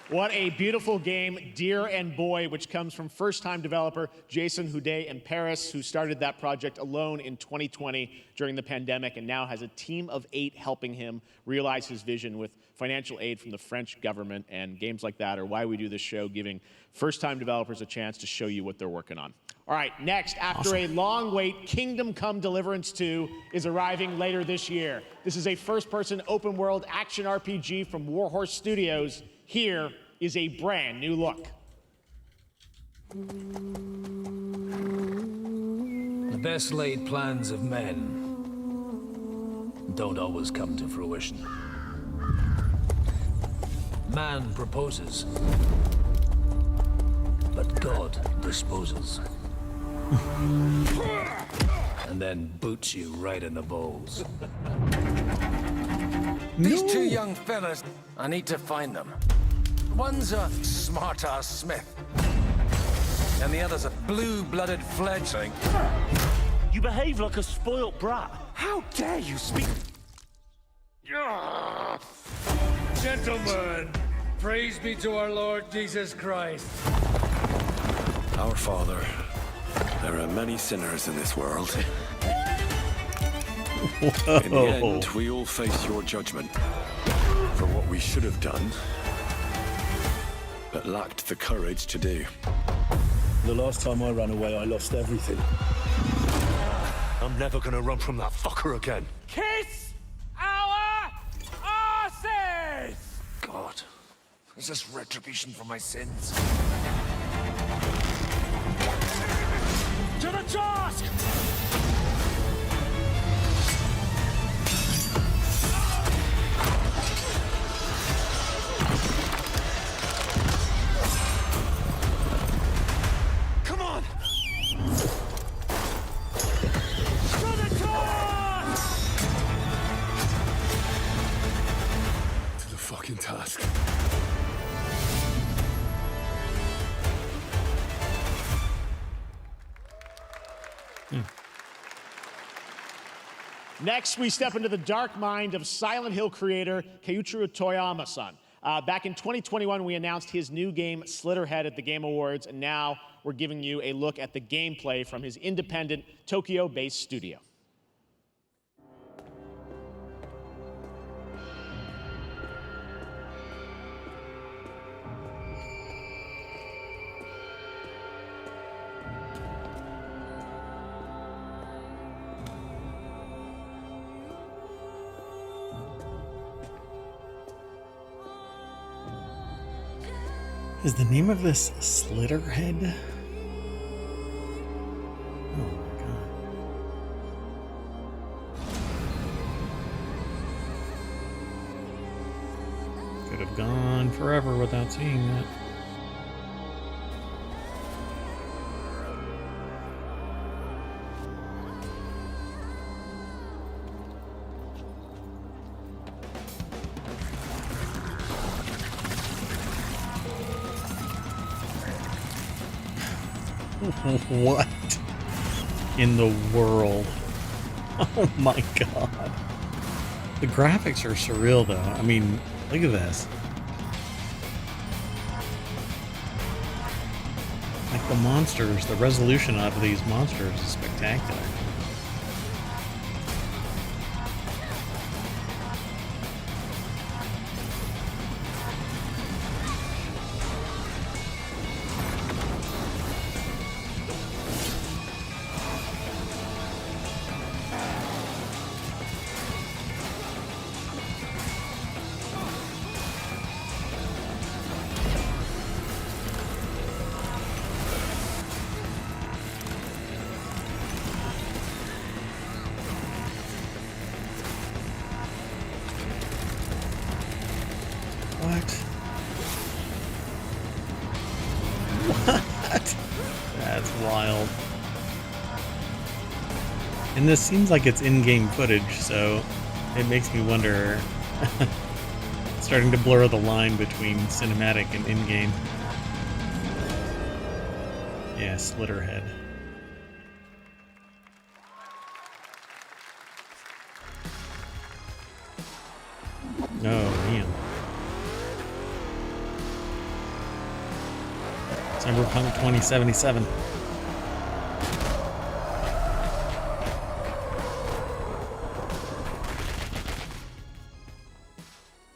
[SPEAKER 3] What a beautiful game, Dear and Boy, which comes from first-time developer Jason Houdet in Paris, who started that project alone in 2020 during the pandemic and now has a team of 8 helping him realize his vision with financial aid from the French government. And games like that are why we do this show, giving first-time developers a chance to show you what they're working on. All right, next, after a long wait, Kingdom Come Deliverance 2 is arriving later this year. This is a first-person open-world action RPG from Warhorse Studios. Here is a brand new look.
[SPEAKER 12] The best laid plans of men don't always come to fruition. Man proposes, but God disposes. And then boots you right in the balls.
[SPEAKER 24] These 2 young fellas, I need to find them. One's a smart-ass Smith, and the other's a blue-blooded fledgling.
[SPEAKER 14] You behave like a spoilt brat.
[SPEAKER 24] How dare you speak?
[SPEAKER 8] Gentlemen, praise be to our Lord Jesus Christ.
[SPEAKER 7] Our Father, there are many sinners in this world.
[SPEAKER 1] Whoa.
[SPEAKER 7] In the end, we all face your judgment for what we should have done, but lacked the courage to do.
[SPEAKER 11] The last time I ran away, I lost everything. I'm never gonna run from that fucker again.
[SPEAKER 2] Kiss our asses!
[SPEAKER 11] God, is this retribution for my sins?
[SPEAKER 2] To the task!
[SPEAKER 11] Come on!
[SPEAKER 2] To the task!
[SPEAKER 11] To the fucking task.
[SPEAKER 3] Next, we step into the dark mind of Silent Hill creator Keiichiro Toyama-san. Back in 2021, we announced his new game, Slitterhead, at the Game Awards, and now we're giving you a look at the gameplay from his independent, Tokyo-based studio.
[SPEAKER 1] Is the name of this Slitterhead? Oh my god. Could have gone forever without seeing that. What in the world? Oh my god. The graphics are surreal though. I mean, look at this. Like the monsters, the resolution of these monsters is spectacular. What? That's wild. And this seems like it's in-game footage, so it makes me wonder. Starting to blur the line between cinematic and in-game. Yeah, Slitterhead. Oh, man. Cyberpunk 2077.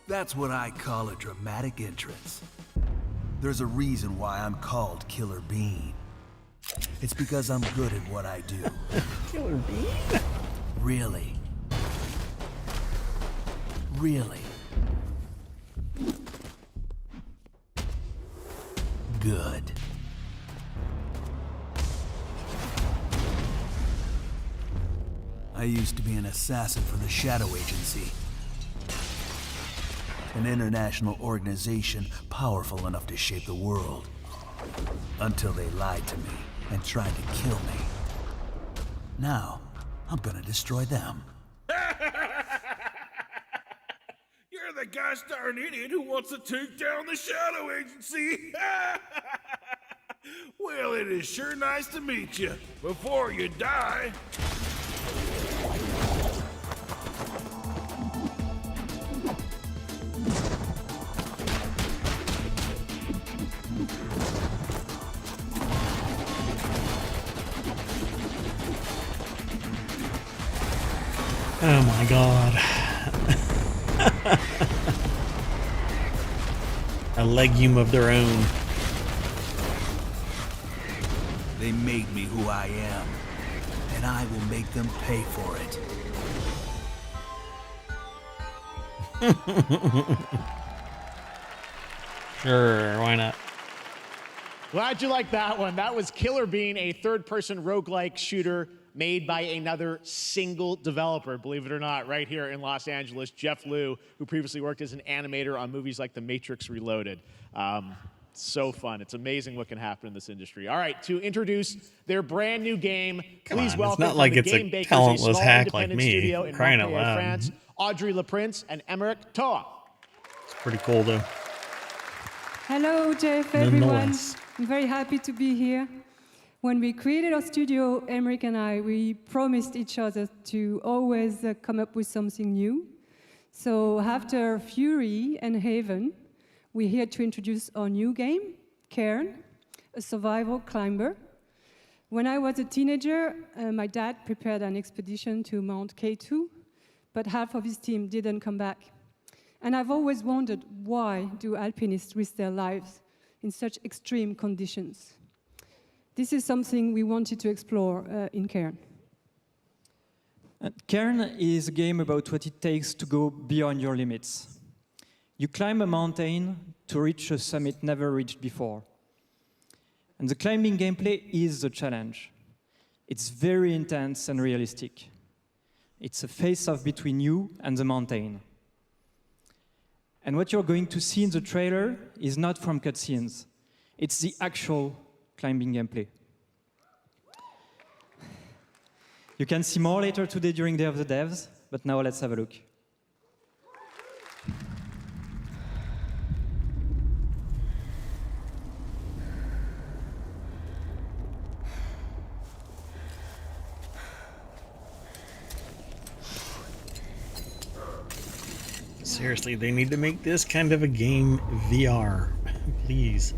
[SPEAKER 15] That's what I call a dramatic entrance. There's a reason why I'm called Killer Bean. It's because I'm good at what I do.
[SPEAKER 1] Killer Bean?
[SPEAKER 15] Really. Really. Good. I used to be an assassin for the Shadow Agency. An international organization powerful enough to shape the world. Until they lied to me and tried to kill me. Now, I'm gonna destroy them.
[SPEAKER 2] You're the gosh darn idiot who wants to take down the Shadow Agency! Well, it is sure nice to meet you. Before you die...
[SPEAKER 1] Oh my god. A legume of their own.
[SPEAKER 15] They made me who I am, and I will make them pay for it.
[SPEAKER 1] Sure, why not?
[SPEAKER 3] Glad you liked that one. That was Killer Bean, a third-person roguelike shooter made by another single developer, believe it or not, right here in Los Angeles, Jeff Liu, who previously worked as an animator on movies like The Matrix Reloaded. So fun. It's amazing what can happen in this industry. All right, to introduce their brand new game, please welcome
[SPEAKER 1] it's not like
[SPEAKER 3] from
[SPEAKER 1] it's
[SPEAKER 3] the
[SPEAKER 1] a
[SPEAKER 3] Game Bakers,
[SPEAKER 1] talentless
[SPEAKER 3] small
[SPEAKER 1] hack like
[SPEAKER 3] independent
[SPEAKER 1] me,
[SPEAKER 3] studio in
[SPEAKER 1] crying out
[SPEAKER 3] Montpellier,
[SPEAKER 1] loud.
[SPEAKER 3] France, Audrey Laprince and Emmerich Toa.
[SPEAKER 1] It's pretty cool though.
[SPEAKER 17] Hello, Jeff, everyone.
[SPEAKER 1] Nonetheless.
[SPEAKER 17] I'm very happy to be here. When we created our studio, Emmerich and I, we promised each other to always come up with something new. So after Fury and Haven, we're here to introduce our new game, Cairn, a survival climber. When I was a teenager, my dad prepared an expedition to Mount K2, but half of his team didn't come back. And I've always wondered, why do alpinists risk their lives in such extreme conditions? This is something we wanted to explore in Cairn.
[SPEAKER 18] Cairn is a game about what it takes to go beyond your limits. You climb a mountain to reach a summit never reached before. And the climbing gameplay is the challenge. It's very intense and realistic. It's a face-off between you and the mountain. And what you're going to see in the trailer is not from cutscenes. It's the actual climbing gameplay. You can see more later today during Day of the Devs, but now let's have a look.
[SPEAKER 1] Seriously, they need to make this kind of a game VR. Please.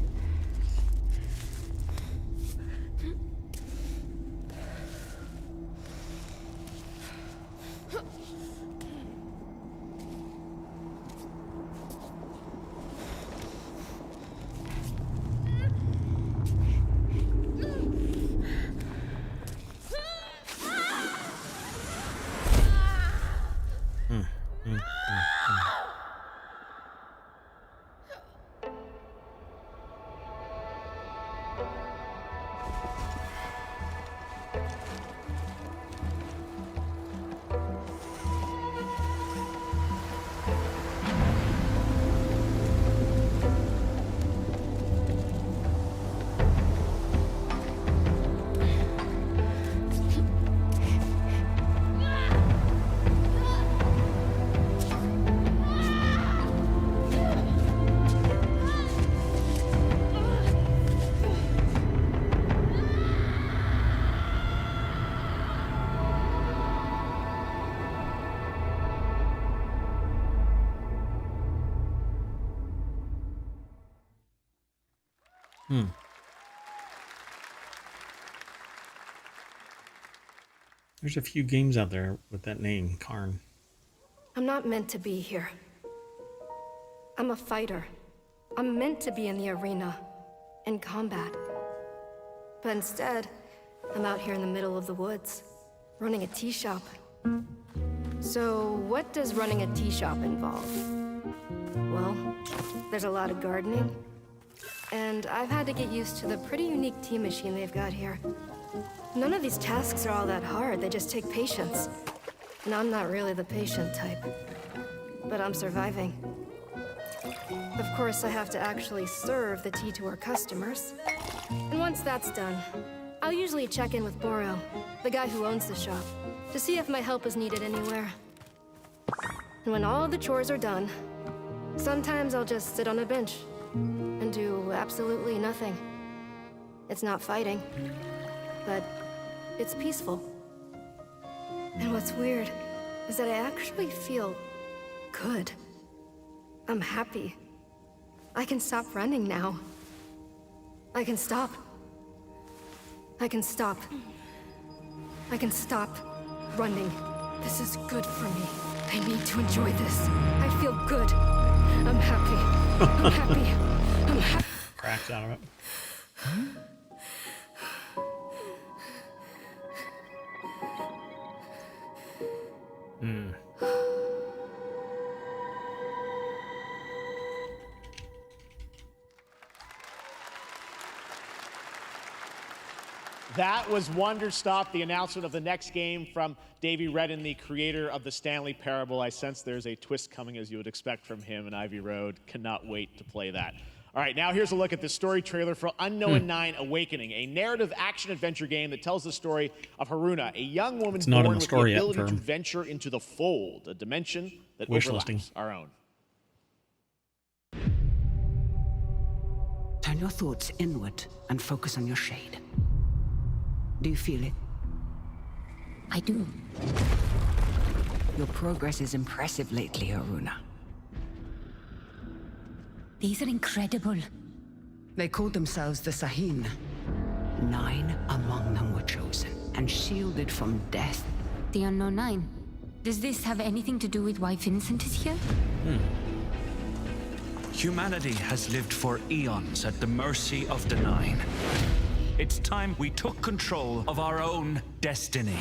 [SPEAKER 1] There's a few games out there with that name, Karn.
[SPEAKER 19] I'm not meant to be here. I'm a fighter. I'm meant to be in the arena, in combat. But instead, I'm out here in the middle of the woods, running a tea shop. So, what does running a tea shop involve? Well, there's a lot of gardening, and I've had to get used to the pretty unique tea machine they've got here. None of these tasks are all that hard, they just take patience. And I'm not really the patient type, but I'm surviving. Of course, I have to actually serve the tea to our customers. And once that's done, I'll usually check in with Boro, the guy who owns the shop, to see if my help is needed anywhere. And when all the chores are done, sometimes I'll just sit on a bench and do absolutely nothing. It's not fighting, but it's peaceful. And what's weird is that I actually feel good. I'm happy. I can stop running now. I can stop. I can stop. I can stop running. This is good for me. I need to enjoy this. I feel good. I'm happy. I'm happy. I'm happy.
[SPEAKER 1] Cracks out of it. Hmm.
[SPEAKER 3] That was Wonderstop, the announcement of the next game from Davey Redden, the creator of the Stanley Parable. I sense there's a twist coming, as you would expect from him in Ivy Road. Cannot wait to play that. All right, now here's a look at the story trailer for Unknown 9 Awakening, a narrative action-adventure game that tells the story of Haruna, a young woman born with the ability to venture into the fold, a dimension that overlaps our own.
[SPEAKER 9] Turn your thoughts inward and focus on your shade. Do you feel it?
[SPEAKER 10] I do.
[SPEAKER 9] Your progress is impressive lately, Haruna.
[SPEAKER 10] These are incredible.
[SPEAKER 9] They called themselves the Sahin. 9 among them were chosen and shielded from death.
[SPEAKER 10] The Unknown 9. Does this have anything to do with why Vincent is here?
[SPEAKER 20] Humanity has lived for eons at the mercy of the 9. It's time we took control of our own destiny.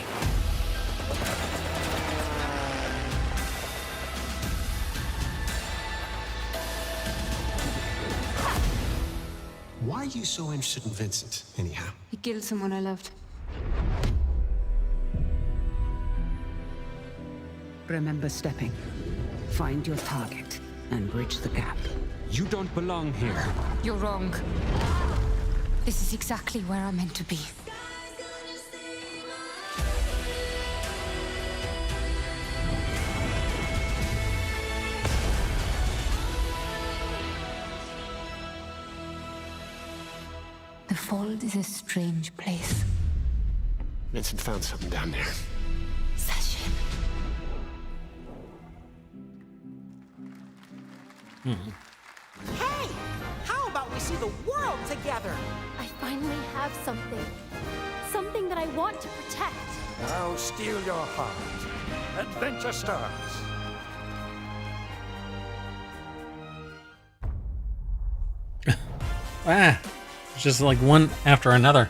[SPEAKER 21] Why are you so interested in Vincent, anyhow?
[SPEAKER 10] He killed someone I loved.
[SPEAKER 9] Remember stepping. Find your target and bridge the gap.
[SPEAKER 20] You don't belong here.
[SPEAKER 10] You're wrong. This is exactly where I'm meant to be. The Fold is a strange place.
[SPEAKER 21] Vincent found something down there.
[SPEAKER 10] Session.
[SPEAKER 22] Hey! How about we see the world together?
[SPEAKER 23] I finally have something. Something that I want to protect.
[SPEAKER 27] Now steel your heart. Adventure starts.
[SPEAKER 1] It's just like one after another.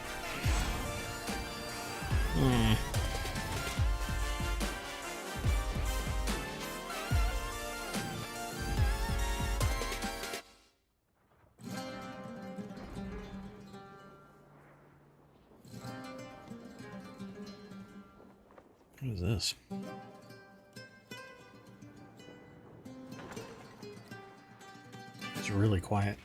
[SPEAKER 1] What is this? It's really quiet.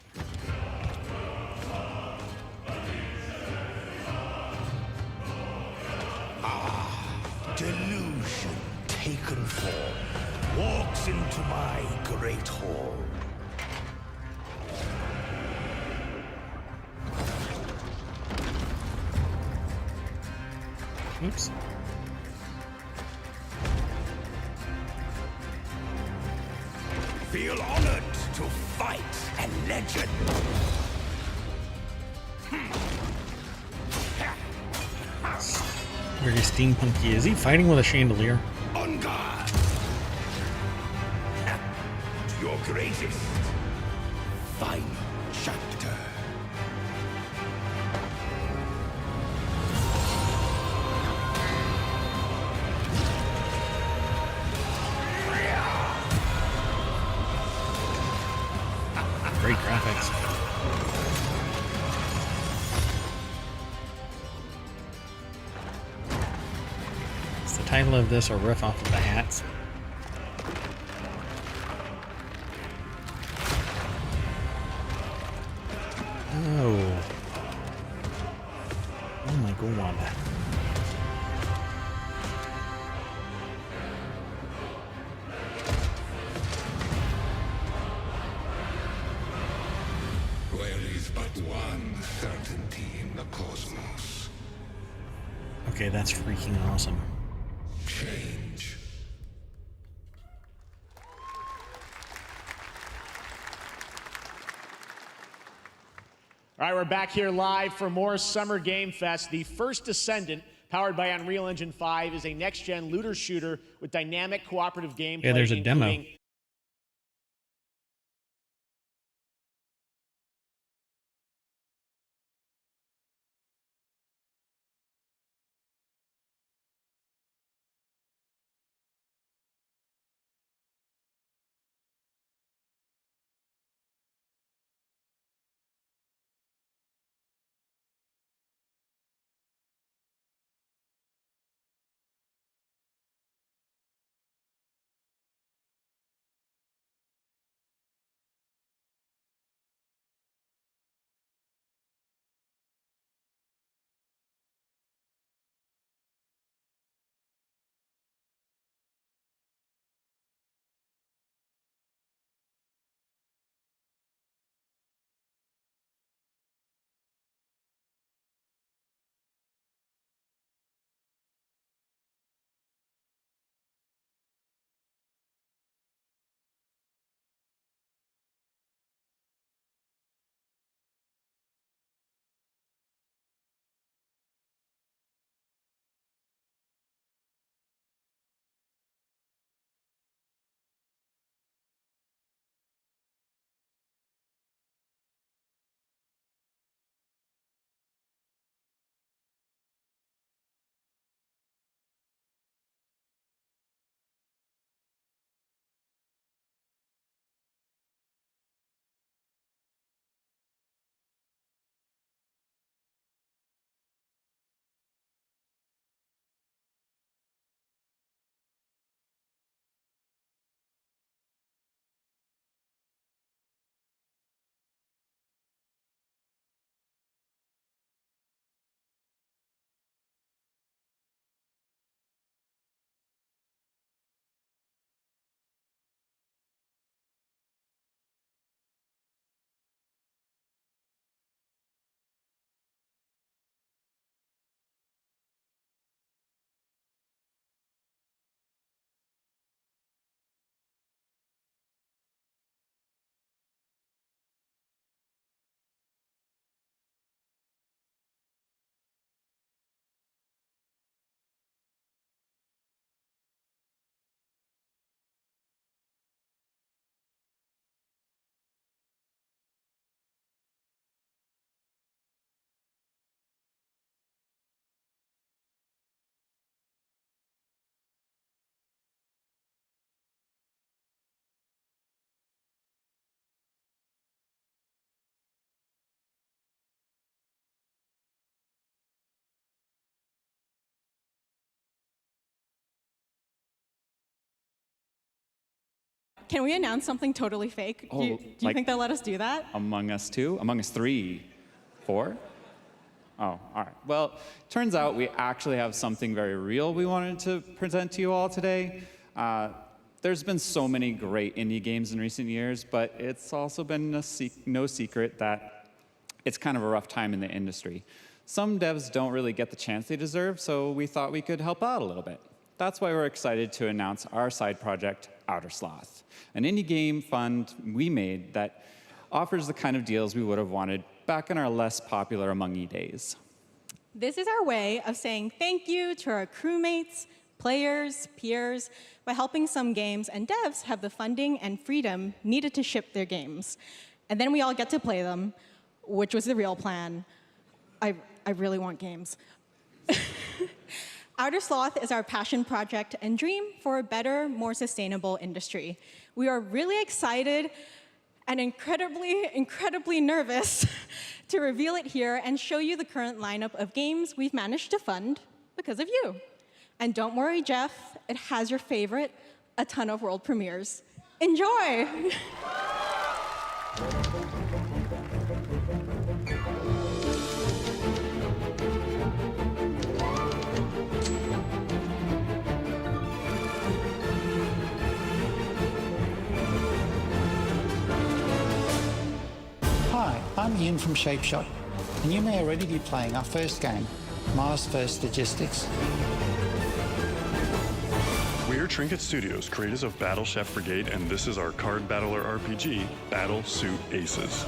[SPEAKER 11] Delusion taken form walks into my great hall.
[SPEAKER 1] Oops.
[SPEAKER 11] Feel honored to fight a legend.
[SPEAKER 1] Very steampunky. Is he fighting with a chandelier?
[SPEAKER 11] On guard. To your greatest final chapter.
[SPEAKER 1] Great graphics. Is the title of this a riff off of the Hats? Oh. Oh my god.
[SPEAKER 11] There is but one certainty in the cosmos.
[SPEAKER 1] Okay, that's freaking awesome.
[SPEAKER 11] Change.
[SPEAKER 3] All right, we're back here live for more Summer Game Fest. The first descendant Powered by Unreal Engine 5, is a next-gen looter shooter with dynamic cooperative gameplay.
[SPEAKER 1] Yeah, there's a demo.
[SPEAKER 3] including
[SPEAKER 4] Can we announce something totally fake? Do you think they'll let us do that?
[SPEAKER 5] Among Us 2? Among Us 3? 4? Oh, all right. Well, turns out we actually have something very real we wanted to present to you all today. There's been so many great indie games in recent years, but it's also been no secret that it's kind of a rough time in the industry. Some devs don't really get the chance they deserve, so we thought we could help out a little bit. That's why we're excited to announce our side project, Outer Sloth, an indie game fund we made that offers the kind of deals we would have wanted back in our less popular Among Us days.
[SPEAKER 4] This is our way of saying thank you to our crewmates, players, peers, by helping some games and devs have the funding and freedom needed to ship their games. And then we all get to play them, which was the real plan. I really want games. Outer Sloth is our passion project and dream for a better, more sustainable industry. We are really excited and incredibly nervous to reveal it here and show you the current lineup of games we've managed to fund because of you. And don't worry, Jeff, it has your favorite, a ton of world premieres. Enjoy!
[SPEAKER 6] Hi, I'm Ian from Shapeshot, and you may already be playing our first game, Mars First Logistics.
[SPEAKER 13] We're Trinket Studios, creators of Battle Chef Brigade, and this is our card battler RPG, Battle Suit Aces.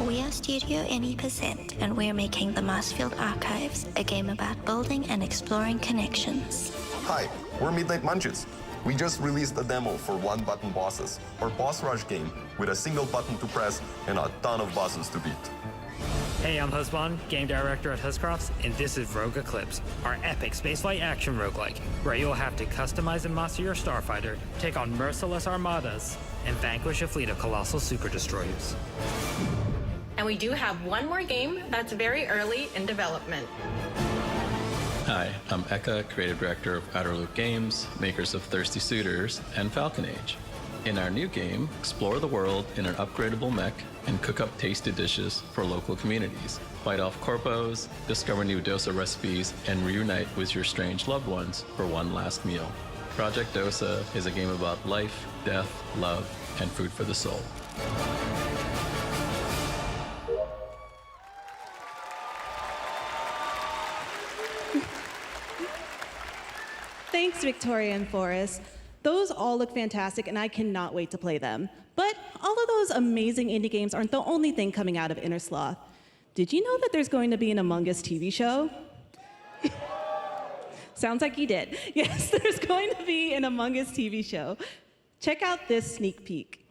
[SPEAKER 8] We are Studio NE%, and we're making the Marsfield Archives, a game about building and exploring connections.
[SPEAKER 12] Hi, we're Midnight Munches. We just released a demo for one-button bosses, our boss rush game with a single button to press and a ton of bosses to beat.
[SPEAKER 14] Hey, I'm Husband, game director at Huscrofts, and this is Rogue Eclipse, our epic spaceflight action roguelike, where you'll have to customize and master your starfighter, take on merciless armadas, and vanquish a fleet of colossal super destroyers.
[SPEAKER 16] And we do have one more game that's very early in development.
[SPEAKER 24] Hi, I'm Eka, creative director of Outer Loop Games, makers of Thirsty Suitors and Falcon Age. In our new game, explore the world in an upgradable mech and cook up tasty dishes for local communities. Fight off corpos, discover new dosa recipes, and reunite with your strange loved ones for one last meal. Project Dosa is a game about life, death, love, and food for the soul.
[SPEAKER 25] Thanks, Victoria and Forrest. Those all look fantastic, and I cannot wait to play them. But all of those amazing indie games aren't the only thing coming out of Inner Sloth. Did you know that there's going to be an Among Us TV show? Sounds like you did. Yes, there's going to be an Among Us TV show. Check out this sneak peek.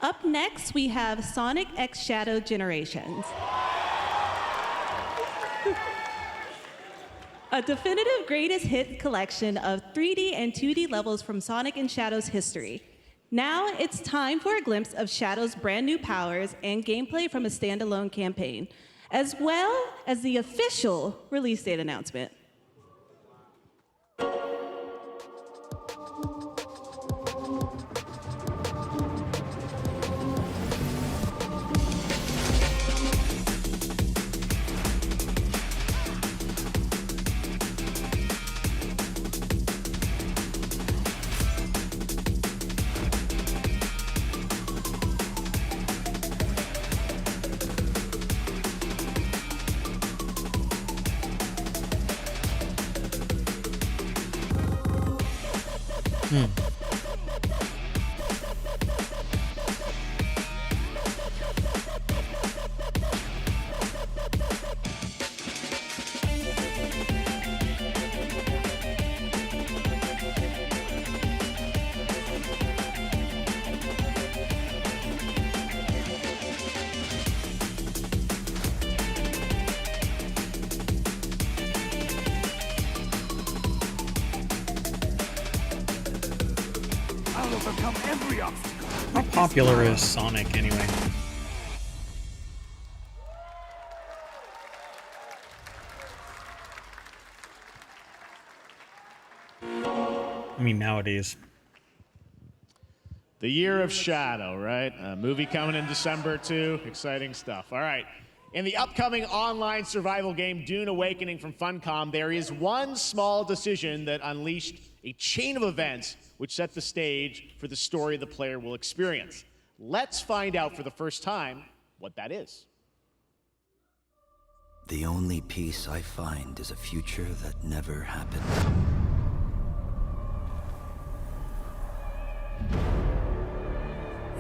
[SPEAKER 25] Up next, we have Sonic X Shadow Generations. A definitive greatest hit collection of 3D and 2D levels from Sonic and Shadow's history. Now it's time for a glimpse of Shadow's brand new powers and gameplay from a standalone campaign, as well as the official release date announcement.
[SPEAKER 1] How popular is Sonic anyway? I mean, nowadays.
[SPEAKER 3] The Year of Shadow, right? A movie coming in December, too. Exciting stuff. All right. In the upcoming online survival game, Dune Awakening from Funcom, there is one small decision that unleashed a chain of events which set the stage for the story the player will experience. Let's find out for the first time what that is.
[SPEAKER 26] The only peace I find is a future that never happened.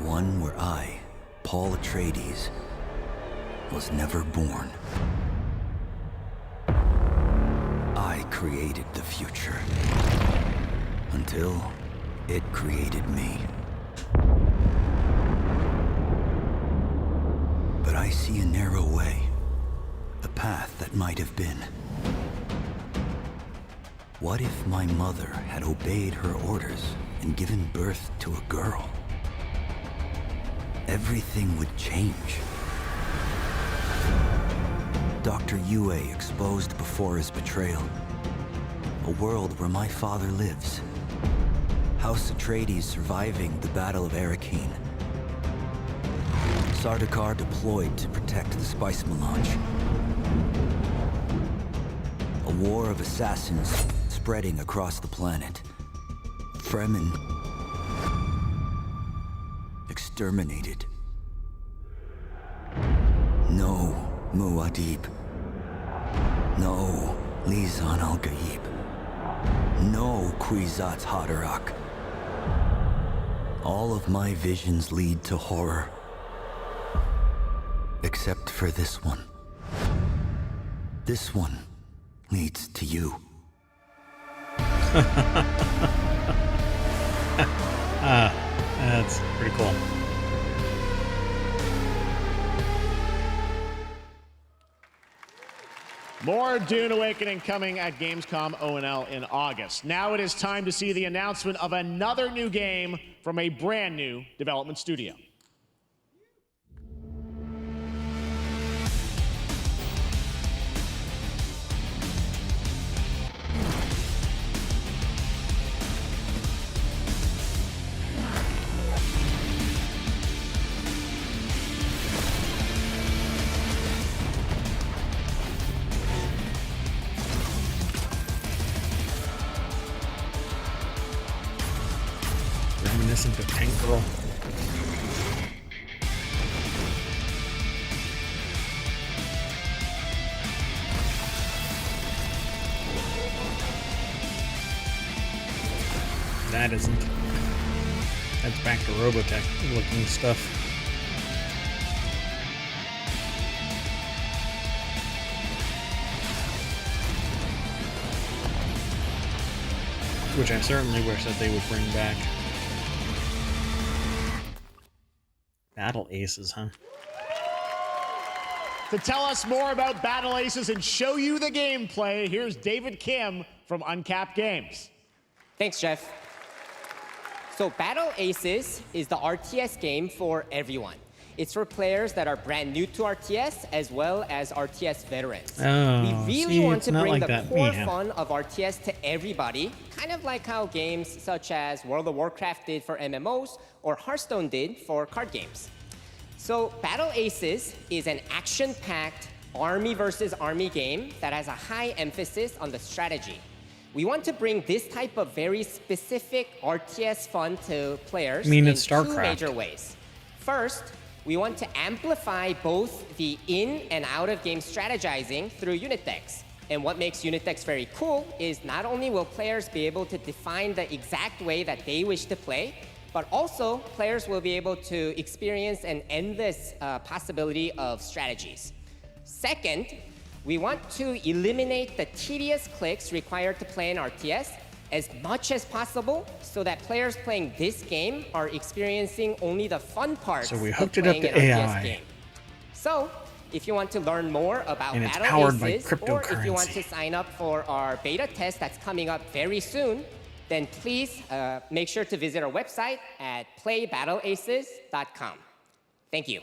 [SPEAKER 26] One where I, Paul Atreides, was never born. I created the future until it created me. But I see a narrow way, A path that might have been. What if my mother had obeyed her orders and given birth to a girl? Everything would change. Dr. Yue exposed before his betrayal. A world where my father lives. House Atreides surviving the Battle of Arrakeen. Sardaukar deployed to protect the spice melange. A war of assassins spreading across the planet. Fremen exterminated. No Muad'Dib. No Lisan al-Gaib. No Kwisatz Haderach. All of my visions lead to horror. Except for this one. This one leads to you.
[SPEAKER 1] That's pretty cool.
[SPEAKER 3] More Dune Awakening coming at Gamescom ONL in August. Now it is time to see the announcement of another new game from a brand new development studio.
[SPEAKER 1] Reminiscent of Tank Girl. That isn't. That's back to Robotech looking stuff. Which I certainly wish that they would bring back. Battle Aces, huh?
[SPEAKER 3] To tell us more about Battle Aces and show you the gameplay, here's David Kim from Uncapped Games.
[SPEAKER 2] Thanks, Jeff. So Battle Aces is the RTS game for everyone. It's for players that are brand new to RTS as well as RTS veterans.
[SPEAKER 1] Oh,
[SPEAKER 3] We really
[SPEAKER 1] see,
[SPEAKER 3] want
[SPEAKER 1] it's
[SPEAKER 3] to
[SPEAKER 1] not
[SPEAKER 3] bring
[SPEAKER 1] like
[SPEAKER 3] the
[SPEAKER 1] that.
[SPEAKER 3] core
[SPEAKER 1] Yeah.
[SPEAKER 3] fun of RTS to everybody, kind of like how games such as World of Warcraft did for MMOs or Hearthstone did for card games. So Battle Aces is an action-packed army versus army game that has a high emphasis on the strategy. We want to bring this type of very specific RTS fun to players in
[SPEAKER 1] it's
[SPEAKER 3] two
[SPEAKER 1] StarCraft.
[SPEAKER 3] major ways. First, we want to amplify both the in and out of game strategizing through unit decks. And what makes unit decks very cool is not only will players be able to define the exact way that they wish to play, but also players will be able to experience an endless possibility of strategies. Second, we want to eliminate the tedious clicks required to play an RTS as much as possible so that players playing this game are experiencing only the fun parts
[SPEAKER 1] So we
[SPEAKER 3] of
[SPEAKER 1] hooked it up
[SPEAKER 3] playing
[SPEAKER 1] to
[SPEAKER 3] an
[SPEAKER 1] AI.
[SPEAKER 3] RTS game. So, if you want to learn more about
[SPEAKER 1] And it's
[SPEAKER 3] Battle
[SPEAKER 1] powered by
[SPEAKER 3] Aces, or if you want
[SPEAKER 1] cryptocurrency.
[SPEAKER 3] to sign up for our beta test that's coming up very soon, then please make sure to visit our website at playbattleaces.com. Thank you.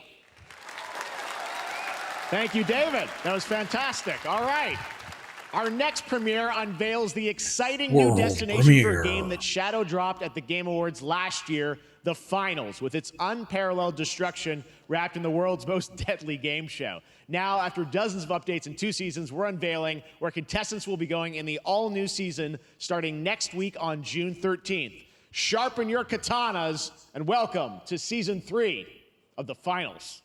[SPEAKER 3] Thank you, David. That was fantastic. All right. Our next premiere unveils the exciting new
[SPEAKER 1] World
[SPEAKER 3] destination for
[SPEAKER 1] premiere.
[SPEAKER 3] a game that Shadow dropped at the Game Awards last year, the Finals, with its unparalleled destruction wrapped in the world's most deadly game show. Now, after dozens of updates in 2 seasons, we're unveiling where contestants will be going in the all-new season starting next week on June 13th. Sharpen your katanas and welcome to Season 3 of the Finals.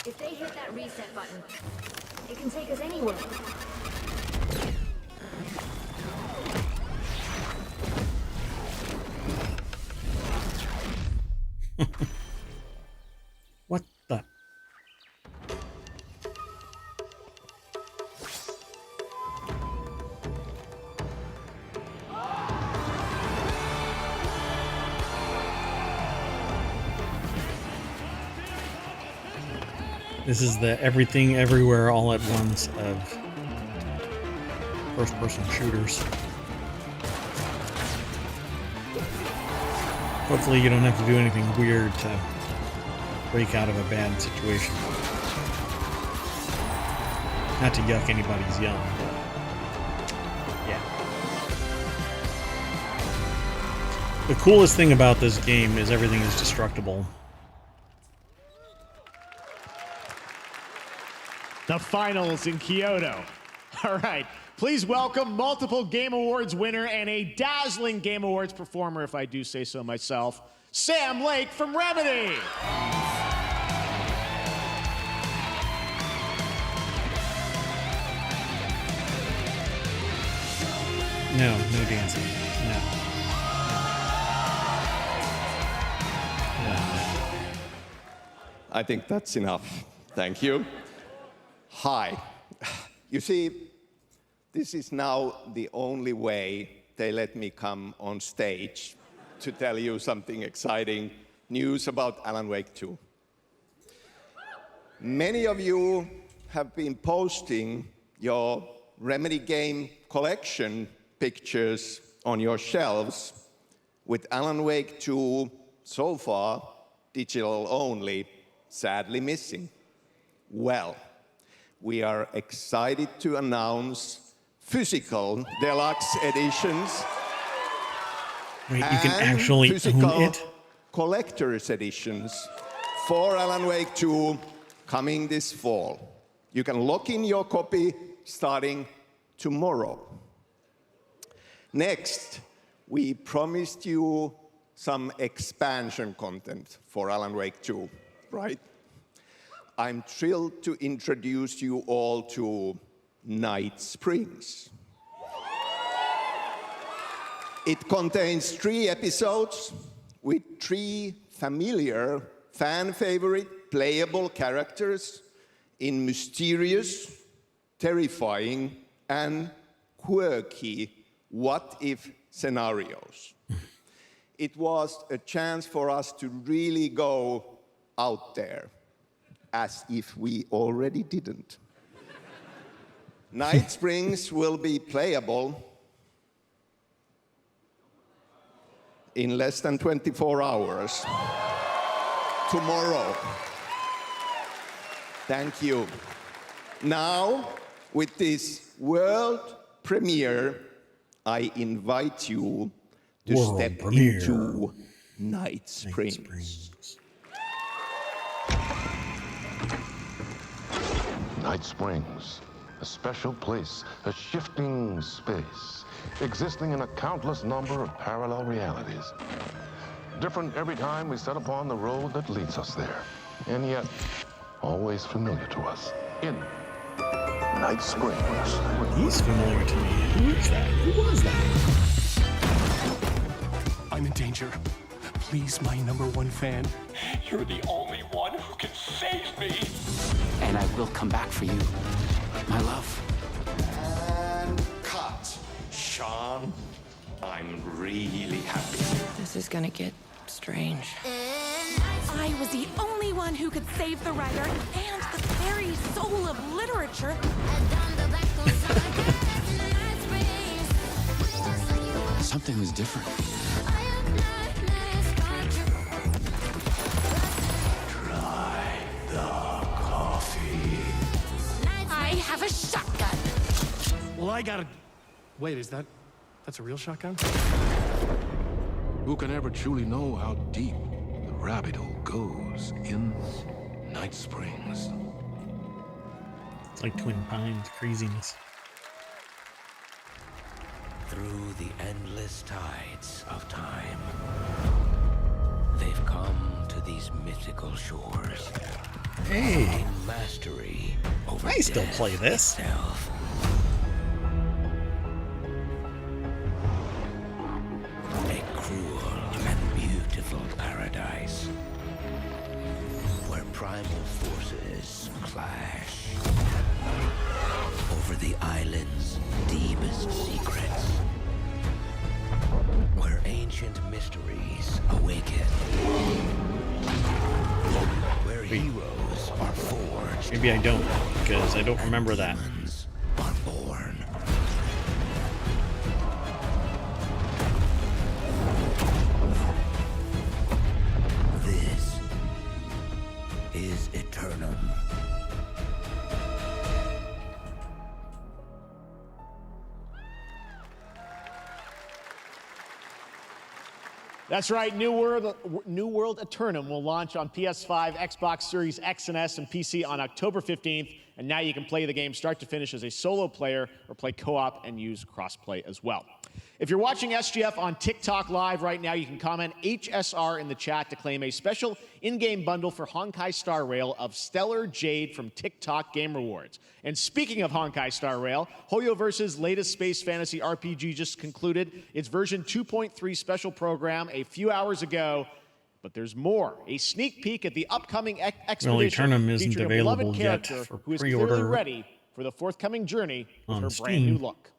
[SPEAKER 7] If they hit that reset button, it can take us anywhere.
[SPEAKER 1] What the? This is the everything, everywhere, all at once of first-person shooters. Hopefully you don't have to do anything weird to break out of a bad situation. Not to yuck anybody's yum, but yeah. The coolest thing about this game is everything is destructible.
[SPEAKER 3] The finals in Kyoto. All right, please welcome multiple Game Awards winner and a dazzling Game Awards performer, if I do say so myself, Sam Lake from Remedy.
[SPEAKER 1] No dancing. No.
[SPEAKER 9] I think that's enough. Thank you. Hi. You see, this is now the only way they let me come on stage to tell you something exciting news about Alan Wake 2. Many of you have been posting your Remedy game collection pictures on your shelves with Alan Wake 2 so far digital only, sadly missing. Well, we are excited to announce physical deluxe editions.
[SPEAKER 1] Wait, you can actually own it?
[SPEAKER 9] Collector's editions for Alan Wake 2 coming this fall. You can lock in your copy starting tomorrow. Next, we promised you some expansion content for Alan Wake 2, right? I'm thrilled to introduce you all to Night Springs. It contains 3 episodes with 3 familiar, fan-favorite, playable characters in mysterious, terrifying, and quirky what-if scenarios. It was a chance for us to really go out there, as if we already didn't. Night Springs will be playable in less than 24 hours. Tomorrow. Thank you. Now, with this world premiere, I invite you to step into Night Springs.
[SPEAKER 15] Night Springs, a special place, a shifting space, existing in a countless number of parallel realities. Different every time we set upon the road that leads us there, and yet always familiar to us in Night Springs.
[SPEAKER 1] He's familiar to me. Who is that? Who was that?
[SPEAKER 11] I'm in danger. Please, my #1 fan. You're the only one who can save me.
[SPEAKER 17] And I will come back for you, my love.
[SPEAKER 9] And cut. Sean, I'm really happy.
[SPEAKER 10] This is gonna get strange.
[SPEAKER 23] I was the only one who could save the writer and the very soul of literature.
[SPEAKER 17] Something was different.
[SPEAKER 11] Try the coffee.
[SPEAKER 23] I have a shotgun.
[SPEAKER 11] Well, I gotta... Wait, that's a real shotgun?
[SPEAKER 15] Who can ever truly know how deep the rabbit hole goes in Night Springs?
[SPEAKER 1] It's like Twin Pines craziness.
[SPEAKER 18] Through the endless tides of time, they've come to these mythical shores.
[SPEAKER 1] Hey,
[SPEAKER 18] seeking mastery over
[SPEAKER 1] I still
[SPEAKER 18] death
[SPEAKER 1] play this.
[SPEAKER 18] itself. A cruel and beautiful paradise where primal forces clash over the island's deepest secrets, where ancient mysteries awaken, where heroes Champions are forged.
[SPEAKER 1] Maybe I don't, because I don't remember that.
[SPEAKER 18] Are born. This is Eternum.
[SPEAKER 3] That's right, New World Eternum will launch on PS5, Xbox Series X and S, and PC on October 15th. And now you can play the game start to finish as a solo player or play co-op and use crossplay as well. If you're watching SGF on TikTok Live right now, you can comment HSR in the chat to claim a special in-game bundle for Honkai Star Rail of Stellar Jade from TikTok Game Rewards. And speaking of Honkai Star Rail, Hoyoverse's latest space fantasy RPG just concluded its version 2.3 special program a few hours ago. But there's more. A sneak peek at the upcoming expedition
[SPEAKER 1] Eternum isn't
[SPEAKER 3] featuring a beloved
[SPEAKER 1] available yet
[SPEAKER 3] character
[SPEAKER 1] for
[SPEAKER 3] who is clearly
[SPEAKER 1] pre-order
[SPEAKER 3] ready for the forthcoming journey with
[SPEAKER 1] on
[SPEAKER 3] her
[SPEAKER 1] Steam.
[SPEAKER 3] brand new look.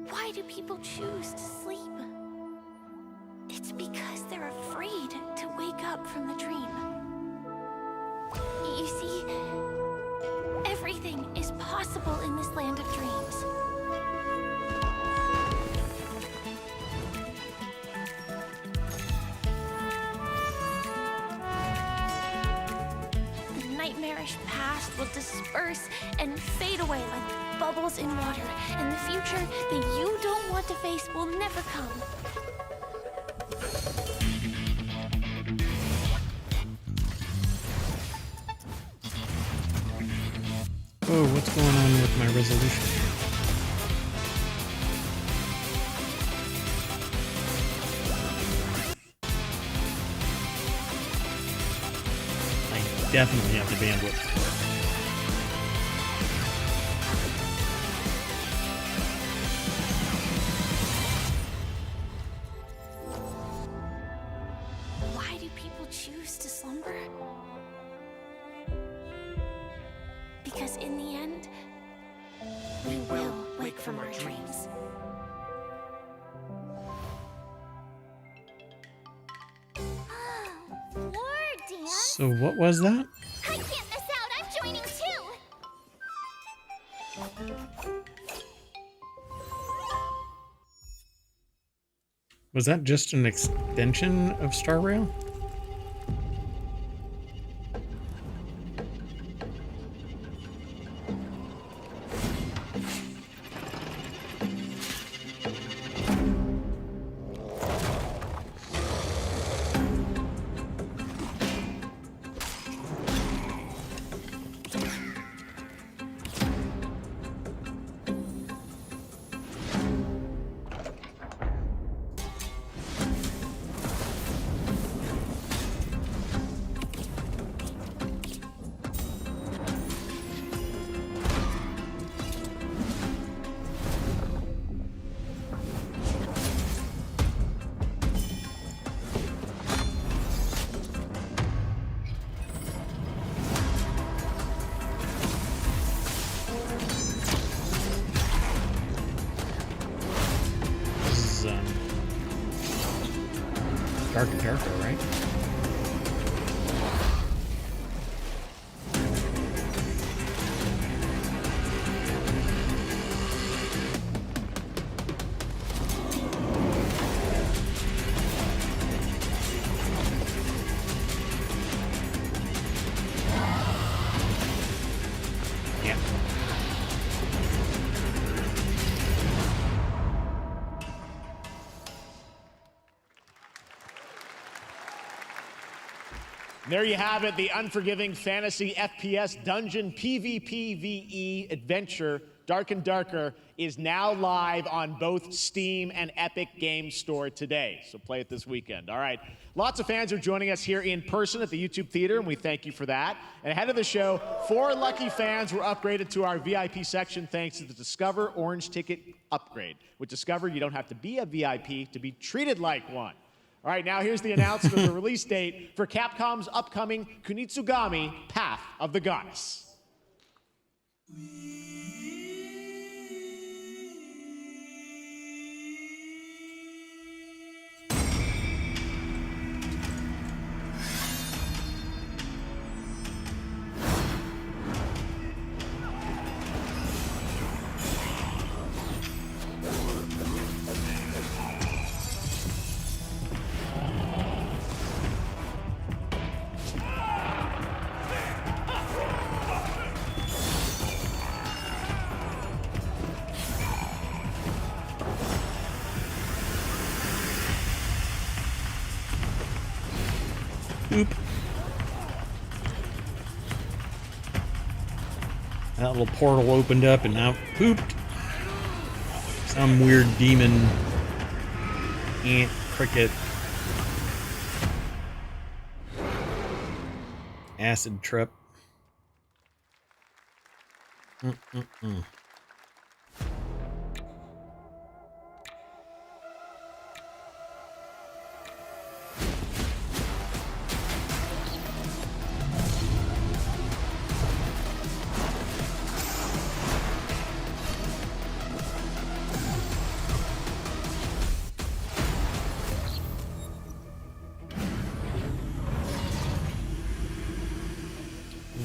[SPEAKER 8] Why do people choose to sleep? It's because they're afraid to wake up from the dream. You see, everything is possible in this land of dreams. The nightmarish past will disperse and fade away like bubbles in water, and the future that you don't want to face will never come.
[SPEAKER 1] Oh, what's going on with my resolution? I definitely have the bandwidth.
[SPEAKER 8] Why do people choose to slumber? Because in the end, we will wake from our dreams.
[SPEAKER 7] War dance?
[SPEAKER 1] So what was that?
[SPEAKER 7] I can't miss out. I'm joining too.
[SPEAKER 1] Was that just an extension of Star Rail? This is Dark and Darker, right? Yeah.
[SPEAKER 3] There you have it, the unforgiving fantasy FPS dungeon PvPvE adventure, Dark and Darker, is now live on both Steam and Epic Games Store today. So play it this weekend. All right. Lots of fans are joining us here in person at the YouTube Theater, and we thank you for that. And ahead of the show, 4 lucky fans were upgraded to our VIP section thanks to the Discover Orange Ticket upgrade. With Discover, you don't have to be a VIP to be treated like one. All right, now here's the announcement of the release date for Capcom's upcoming Kunitsugami Path of the Goddess.
[SPEAKER 1] Poop. That little portal opened up and now pooped. Some weird demon ant cricket acid trip.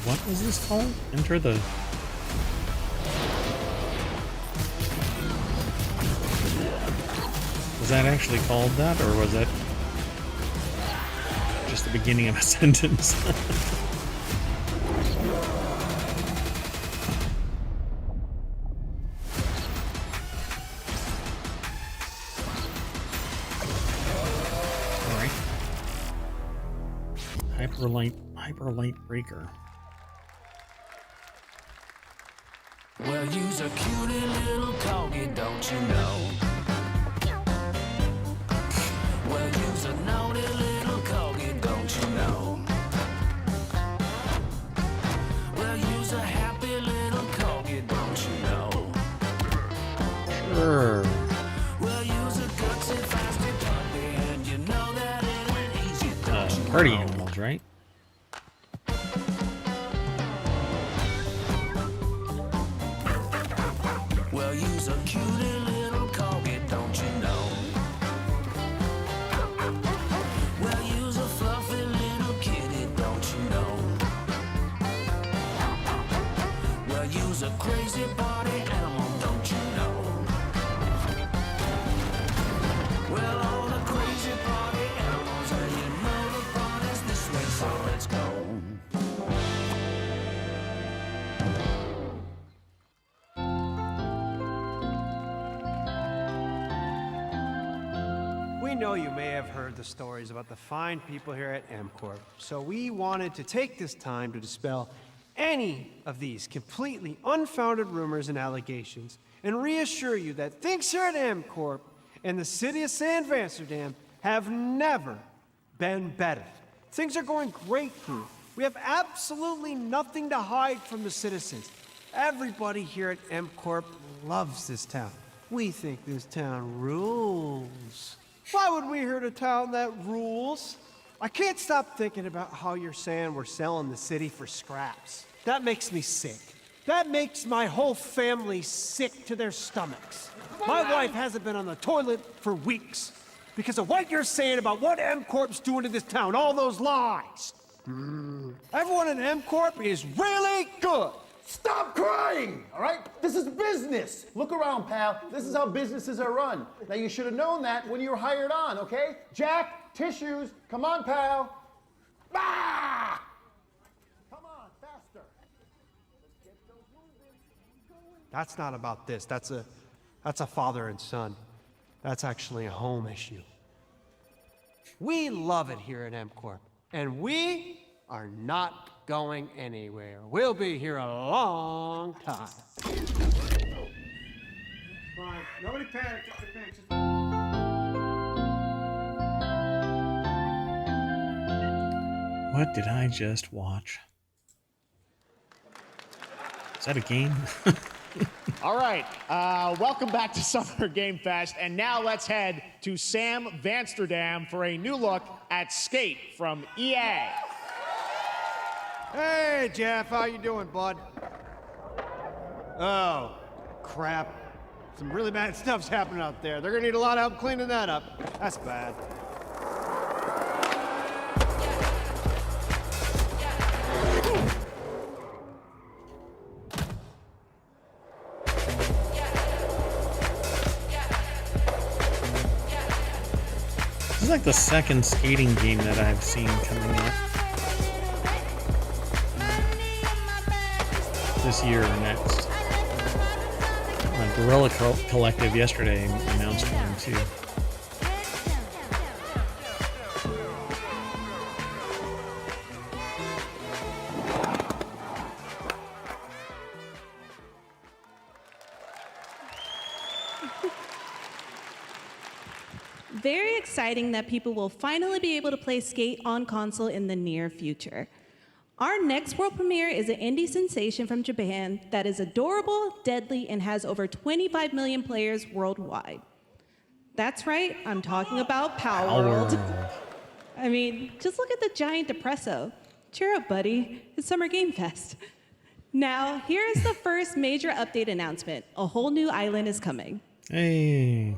[SPEAKER 1] What was this called? Enter the... Was that actually called that, or was that just the beginning of a sentence? Alright. Hyperlight breaker.
[SPEAKER 18] Well, you's a cutie little corgi, don't you know? Well, you's a naughty little corgi, don't you know? Well, you's a happy little corgi, don't you know?
[SPEAKER 1] Sure.
[SPEAKER 18] Well, you's a gutsy, feisty puppy, and you know that it ain't easy, don't you know?
[SPEAKER 1] Party animals, right?
[SPEAKER 18] Well, you's a cutie little corgi, don't you know? Well, you's a fluffy little kitty, don't you know? Well, you's a crazy party animal, don't you know? Well, all the crazy party animals, and you know the party's this way, so let's go.
[SPEAKER 4] We know you may have heard the stories about the fine people here at MCorp, so we wanted to take this time to dispel any of these completely unfounded rumors and allegations and reassure you that things here at MCorp and the city of San Amsterdam have never been better. Things are going great here. We have absolutely nothing to hide from the citizens. Everybody here at MCorp loves this town. We think this town rules. Why would we hurt a town that rules? I can't stop thinking about how you're saying we're selling the city for scraps. That makes me sick. That makes my whole family sick to their stomachs. My wife hasn't been on the toilet for weeks because of what you're saying about what MCorp's doing to this town, all those lies. Everyone in MCorp is really good.
[SPEAKER 5] Stop crying, all right? This is business. Look around, pal. This is how businesses are run. Now, you should have known that when you were hired on, okay? Jack, tissues. Come on, pal. Ah! Come on, faster. Let's get those moving.
[SPEAKER 4] That's not about this. That's a father and son. That's actually a home issue. We love it here at MCorp, and we are not going anywhere. We'll be here a long time. Fine. Nobody panic.
[SPEAKER 1] What did I just watch? Is that a game?
[SPEAKER 3] All right, welcome back to Summer Game Fest, and now let's head to Sam Amsterdam for a new look at Skate from EA.
[SPEAKER 4] Hey, Jeff, how you doing, bud? Oh, crap. Some really bad stuff's happening out there. They're gonna need a lot of help cleaning that up. That's bad.
[SPEAKER 1] This is like the second skating game that I've seen coming out this year or next. Gorilla Collective yesterday announced one too.
[SPEAKER 25] exciting that people will finally be able to play Skate on console in the near future. Our next world premiere is an indie sensation from Japan that is adorable, deadly, and has over 25 million players worldwide. That's right, I'm talking about Power World. I mean, just look at the giant depresso. Cheer up, buddy. It's Summer Game Fest. Now, here is the first major update announcement. A whole new island is coming.
[SPEAKER 1] Hey.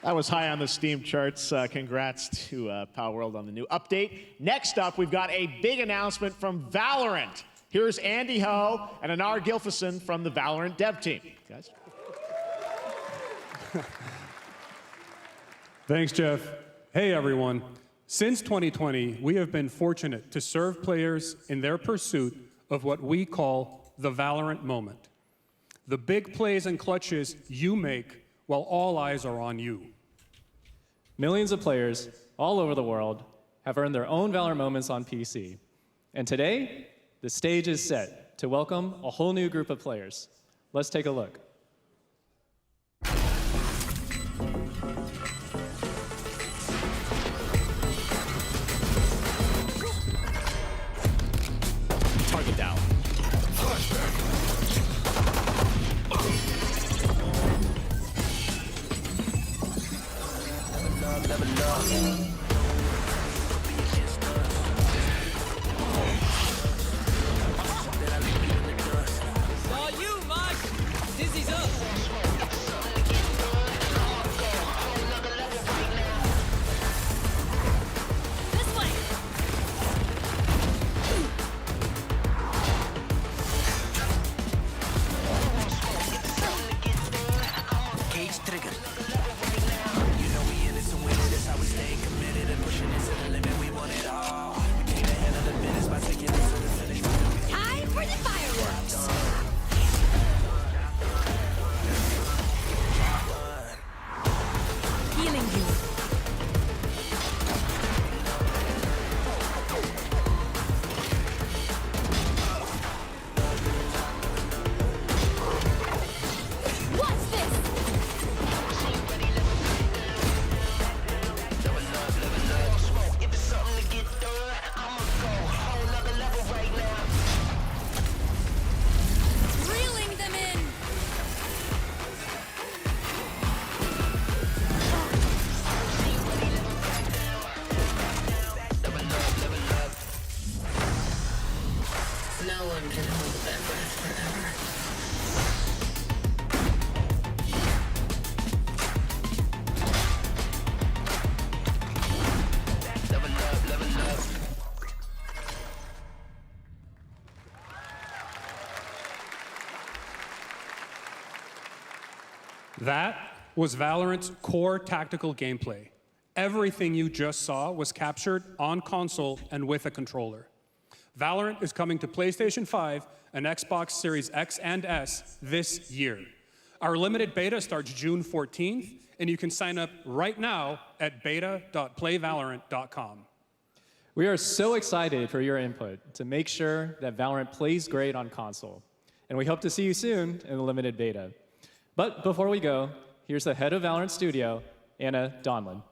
[SPEAKER 3] That was high on the Steam charts. Congrats to Power World on the new update. Next up, we've got a big announcement from Valorant. Here's Andy Ho and Anar Gilfison from the Valorant dev team. Guys.
[SPEAKER 6] Thanks, Jeff. Hey, everyone. Since 2020, we have been fortunate to serve players in their pursuit of what we call the Valorant moment. The big plays and clutches you make while all eyes are on you.
[SPEAKER 13] Millions of players all over the world have earned their own Valorant moments on PC. And today, the stage is set to welcome a whole new group of players. Let's take a look.
[SPEAKER 3] Target down.
[SPEAKER 18] Saw you, Mosh! Dizzy's up! This way!
[SPEAKER 19] Cage trigger. You know we in it to win it. That's how we stay committed and pushing it to the limit. We want it all. We came ahead of the business by taking it to the finish.
[SPEAKER 18] Time for the fireworks!
[SPEAKER 23] Healing you.
[SPEAKER 18] What's this?
[SPEAKER 19] If it's something to get done, I'ma go whole nother level right now.
[SPEAKER 18] Reeling them in!
[SPEAKER 19] No one can hold that breath forever. Level up, level up.
[SPEAKER 6] That was Valorant's core tactical gameplay. Everything you just saw was captured on console and with a controller. Valorant is coming to PlayStation 5 and Xbox Series X and S this year. Our limited beta starts June 14th, and you can sign up right now at beta.playvalorant.com.
[SPEAKER 13] We are so excited for your input to make sure that Valorant plays great on console. And we hope to see you soon in the limited beta. But before we go, here's the head of Valorant Studio, Anna Donlin.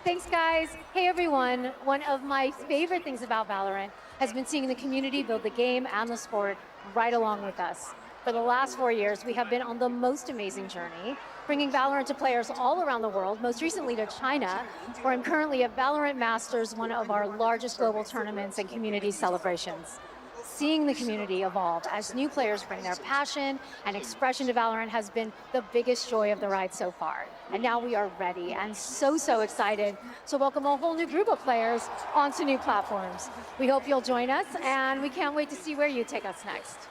[SPEAKER 12] Thanks, guys. Hey, everyone. One of my favorite things about Valorant has been seeing the community build the game and the sport right along with us. For the last 4 years, we have been on the most amazing journey, bringing Valorant to players all around the world, most recently to China, where I'm currently at Valorant Masters, one of our largest global tournaments and community celebrations. Seeing the community evolve as new players bring their passion and expression to Valorant has been the biggest joy of the ride so far. And now we are ready and so excited to welcome a whole new group of players onto new platforms. We hope you'll join us, and we can't wait to see where you take us next.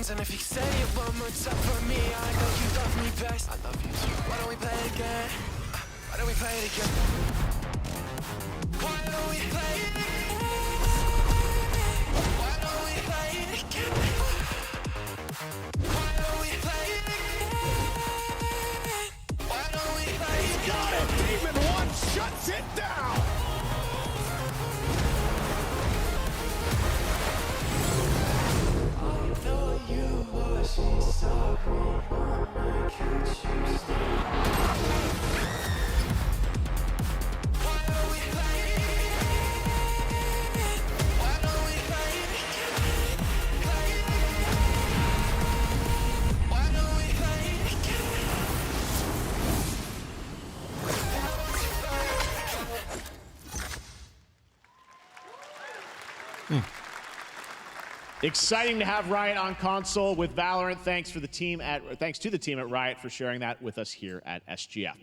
[SPEAKER 19] And if you say it one more time for me, I know you love me best. I love you too. Why don't we play it again? Why don't we play it again? Why don't we play it again? Why don't we play it again? Why don't we play it again? Why don't we play it again? Got it! Demon 1 shuts it down! She's sorry, Mama, can't you stay? Why don't we play it? Why don't we play it again? Play it again. Why don't we play it again?
[SPEAKER 3] Exciting to have Riot on console with Valorant. Thanks to the team at Riot for sharing that with us here at SGF.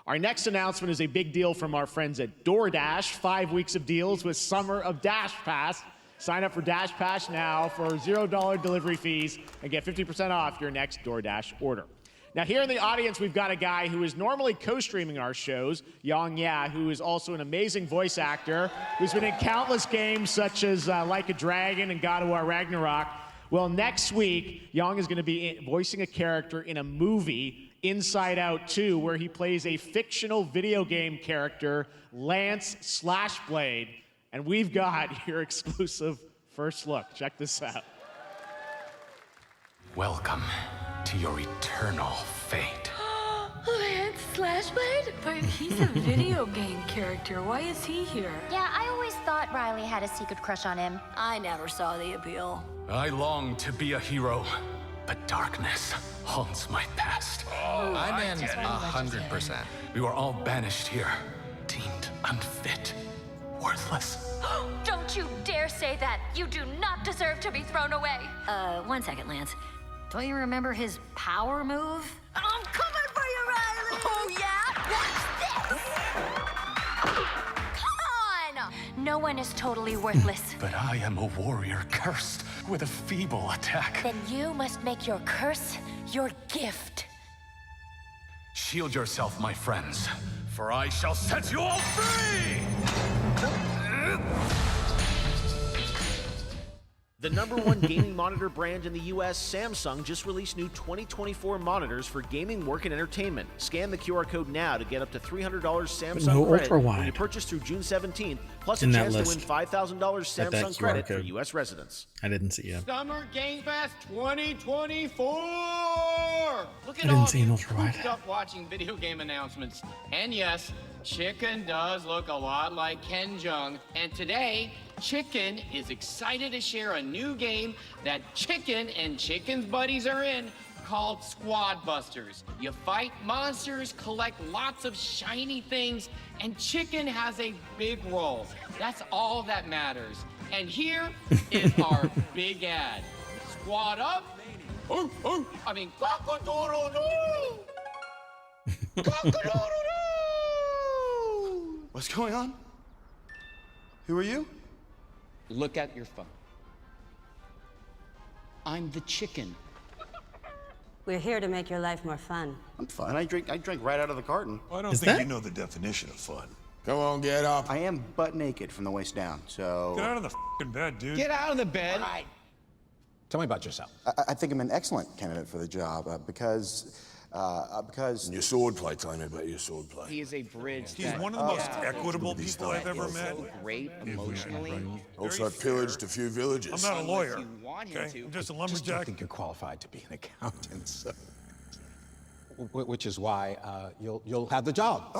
[SPEAKER 3] Our next announcement is a big deal from our friends at DoorDash. 5 weeks of deals with Summer of Dash Pass. Sign up for Dash Pass now for $0 delivery fees and get 50% off your next DoorDash order. Now, here in the audience, we've got a guy who is normally co-streaming our shows, Yang Ya, who is also an amazing voice actor, who's been in countless games such as Like a Dragon and God of War Ragnarok. Well, next week, Yang is going to be voicing a character in a movie, Inside Out 2, where he plays a fictional video game character, Lance Slashblade. And we've got your exclusive first look. Check this out.
[SPEAKER 17] Welcome to your eternal fate.
[SPEAKER 10] Lance Slashblade? But he's a video game character. Why is he here?
[SPEAKER 7] Yeah, I always thought Riley had a secret crush on him.
[SPEAKER 10] I never saw the appeal.
[SPEAKER 17] I long to be a hero, but darkness haunts my past.
[SPEAKER 14] I'm in 100%.
[SPEAKER 17] We were all banished here, deemed unfit, worthless.
[SPEAKER 7] Don't you dare say that! You do not deserve to be thrown away!
[SPEAKER 10] 1 second, Lance. Don't you remember his power move? I'm coming for you, Riley!
[SPEAKER 7] Oh, yeah? Watch this! Come on! No one is totally worthless.
[SPEAKER 17] But I am a warrior cursed with a feeble attack.
[SPEAKER 7] Then you must make your curse your gift.
[SPEAKER 17] Shield yourself, my friends, for I shall set you all free!
[SPEAKER 3] The #1 gaming monitor brand in the US, Samsung, just released new 2024 monitors for gaming, work, and entertainment. Scan the QR code now to get up to $300 Samsung
[SPEAKER 1] no
[SPEAKER 3] credit
[SPEAKER 1] ultra-wide
[SPEAKER 3] when you purchase through June 17th, plus a
[SPEAKER 1] in that
[SPEAKER 3] chance to
[SPEAKER 1] list.
[SPEAKER 3] win $5,000
[SPEAKER 1] At that
[SPEAKER 3] Samsung
[SPEAKER 1] QR
[SPEAKER 3] credit for
[SPEAKER 1] code.
[SPEAKER 3] US residents.
[SPEAKER 1] I didn't see it.
[SPEAKER 16] Summer Game Fest 2024! Look
[SPEAKER 1] I
[SPEAKER 16] at
[SPEAKER 1] didn't
[SPEAKER 16] all
[SPEAKER 1] see an
[SPEAKER 16] you
[SPEAKER 1] ultra-wide.
[SPEAKER 16] cooped up watching video game announcements. And yes, Chicken does look a lot like Ken Jeong. And today, Chicken is excited to share a new game that Chicken and Chicken's buddies are in called Squad Busters. You fight monsters, collect lots of shiny things, and chicken has a big role. That's all that matters. And here is our big ad. Squad up. I mean, cock-a-doodle-doo! Cock-a-doodle-doo!
[SPEAKER 2] What's going on? Who are you?
[SPEAKER 16] Look at your phone. I'm the chicken.
[SPEAKER 20] We're here to make your life more fun.
[SPEAKER 2] I'm fine. I drink right out of the carton.
[SPEAKER 11] I don't think you know the definition of fun.
[SPEAKER 2] Come on, get up. I am butt naked from the waist down, so...
[SPEAKER 11] Get out of the f***ing bed, dude.
[SPEAKER 16] Get out of the bed.
[SPEAKER 2] All right.
[SPEAKER 21] Tell me about yourself.
[SPEAKER 2] I think I'm an excellent candidate for the job because...
[SPEAKER 11] And your swordplay, tell me about your swordplay.
[SPEAKER 16] He is a bridge.
[SPEAKER 11] He's one of the most equitable people I've ever met.
[SPEAKER 16] So great emotionally.
[SPEAKER 11] Also, I've pillaged a few villages. I'm not a lawyer,
[SPEAKER 16] You want him
[SPEAKER 11] okay?
[SPEAKER 16] to.
[SPEAKER 11] I'm just a
[SPEAKER 21] I
[SPEAKER 11] lumberjack.
[SPEAKER 21] don't think you're qualified to be an accountant, so. Which is why you'll have the job.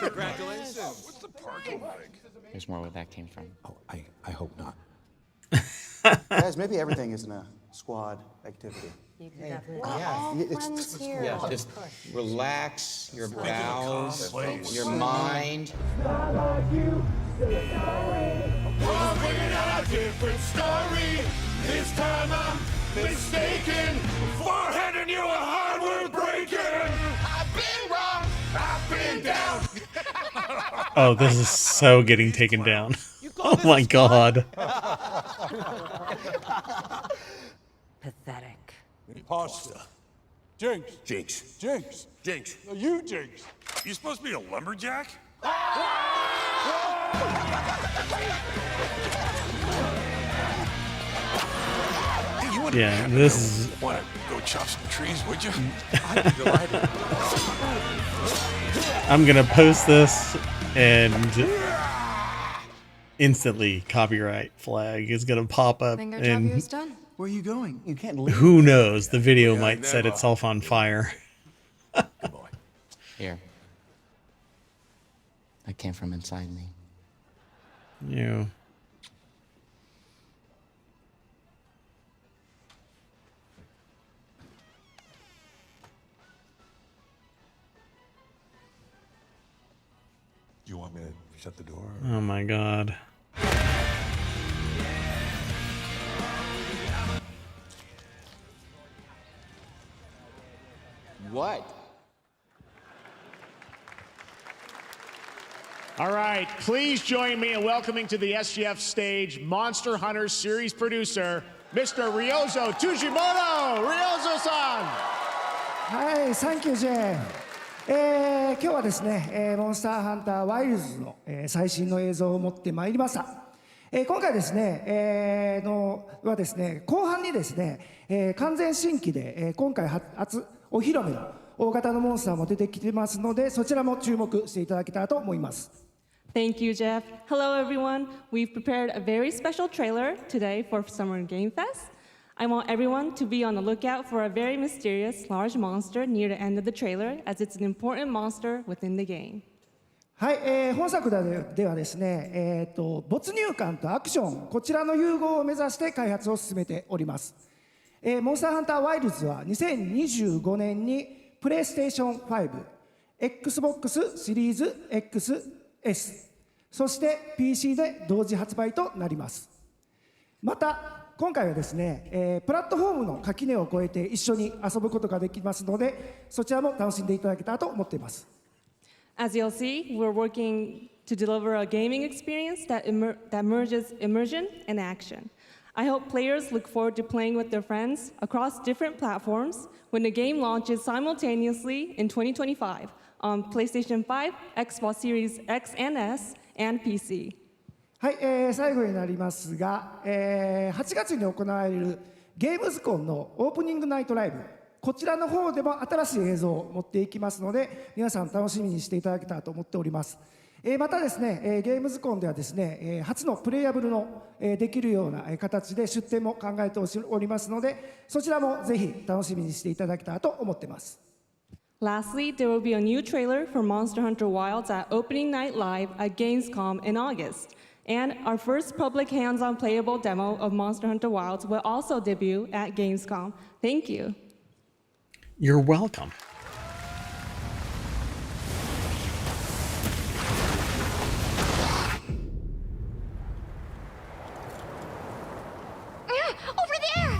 [SPEAKER 11] Congratulations. What's the parking like?
[SPEAKER 16] There's more where that came from.
[SPEAKER 21] Oh, I hope not.
[SPEAKER 2] Guys, maybe everything isn't a squad activity.
[SPEAKER 20] You can definitely. We're all friends here.
[SPEAKER 16] Yeah, just relax your bowels, your mind.
[SPEAKER 18] I'm bringing out a different story. This time I'm mistaken for handing you a hardware breaking. I've been wrong. I've been down.
[SPEAKER 1] Oh, this is so getting taken down. Oh my god.
[SPEAKER 20] Pathetic.
[SPEAKER 11] Pasta. Jinx. Jinx. Jinx. Jinx. You, Jinx. You supposed to be a lumberjack? Hey, you
[SPEAKER 1] Yeah, this is...
[SPEAKER 11] Want to go chop some trees, would you?
[SPEAKER 1] I'm gonna post this and instantly copyright flag is gonna pop up,
[SPEAKER 22] Think our job here
[SPEAKER 1] and
[SPEAKER 22] is done.
[SPEAKER 2] Where are you going? You can't leave.
[SPEAKER 1] who knows, the video might set itself on fire.
[SPEAKER 16] Here. That came from inside me.
[SPEAKER 1] You.
[SPEAKER 11] You want me to shut the door?
[SPEAKER 1] Oh my god.
[SPEAKER 9] What?
[SPEAKER 3] All right, please join me in welcoming to the SGF stage Monster Hunter series producer, Mr. Ryozo Tujimoto. Ryozo-san.
[SPEAKER 24] はい、サンキュージェーン。今日はですね、モンスターハンターワイルズの、最新の映像を持ってまいりました。今回ですね、はですね、後半にですね、完全新規で、今回初お披露目の大型のモンスターも出てきてますので、そちらも注目していただけたらと思います。
[SPEAKER 25] Thank you, Jeff. Hello, everyone. We've prepared a very special trailer today for Summer Game Fest. I want everyone to be on the lookout for a very mysterious large monster near the end of the trailer, as it's an important monster within the game.
[SPEAKER 24] はい、本作ではですね、没入感とアクション、こちらの融合を目指して開発を進めております。モンスターハンターワイルズは2025年にプレイステーション5、Xbox シリーズ XS、そして PC で同時発売となります。また今回はですね、プラットフォームの垣根を越えて一緒に遊ぶことができますので、そちらも楽しんでいただけたらと思っています。
[SPEAKER 25] As you'll see, we're working to deliver a gaming experience that merges immersion and action. I hope players look forward to playing with their friends across different platforms when the game launches simultaneously in 2025 on PlayStation 5, Xbox Series X and S, and PC.
[SPEAKER 24] はい、最後になりますが、8月に行われるゲームズコンのオープニングナイトライブ、こちらの方でも新しい映像を持っていきますので、皆さん楽しみにしていただけたらと思っております。またですね、ゲームズコンではですね、初のプレイヤブルのできるような形で出展も考えておりますので、そちらもぜひ楽しみにしていただけたらと思っています。
[SPEAKER 25] Lastly, there will be a new trailer for Monster Hunter Wilds at Opening Night Live at Gamescom in August. And our first public hands-on playable demo of Monster Hunter Wilds will also debut at Gamescom. Thank you.
[SPEAKER 1] You're welcome.
[SPEAKER 7] Over there!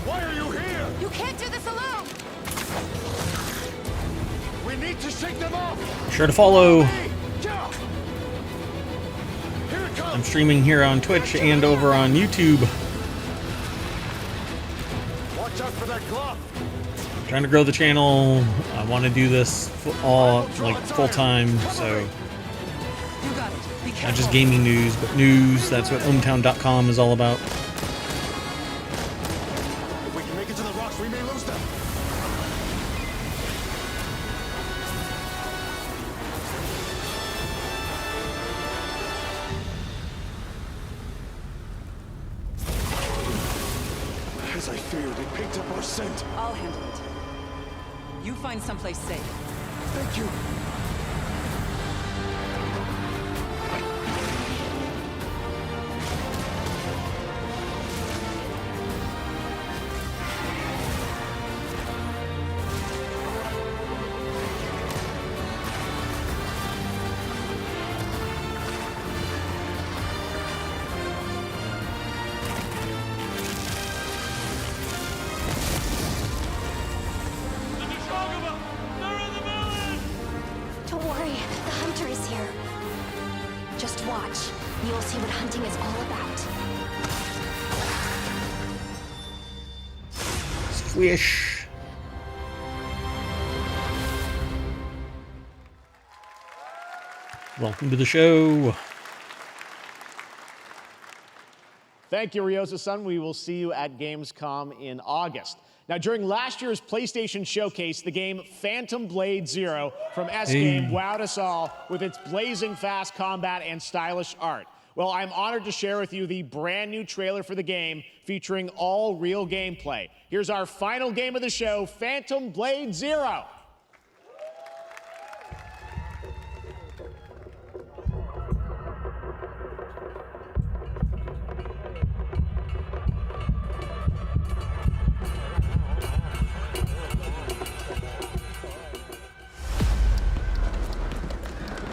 [SPEAKER 18] Why are you here?
[SPEAKER 7] You can't do this alone!
[SPEAKER 18] We need to shake them off!
[SPEAKER 1] Be sure to follow.
[SPEAKER 18] Go! Here it comes!
[SPEAKER 1] I'm streaming here on Twitch and over on YouTube.
[SPEAKER 18] Watch out for that glove!
[SPEAKER 1] Trying to grow the channel. I want to do this all like full time, so not just gaming news, but news. That's what ohmTown.com is all about.
[SPEAKER 18] If we can make it to the rocks, we may lose them. As I feared, it picked up our scent.
[SPEAKER 4] I'll handle it. You find someplace safe.
[SPEAKER 18] Thank you.
[SPEAKER 7] Don't worry, the hunter is here. Just watch. You'll see what hunting is all about.
[SPEAKER 1] Squish. Welcome to the show.
[SPEAKER 3] Thank you, Ryosa-san. We will see you at Gamescom in August. Now, during last year's PlayStation Showcase, the game Phantom Blade Zero from S-Game wowed us all with its blazing fast combat and stylish art. Well, I'm honored to share with you the brand new trailer for the game featuring all real gameplay. Here's our final game of the show, Phantom Blade Zero.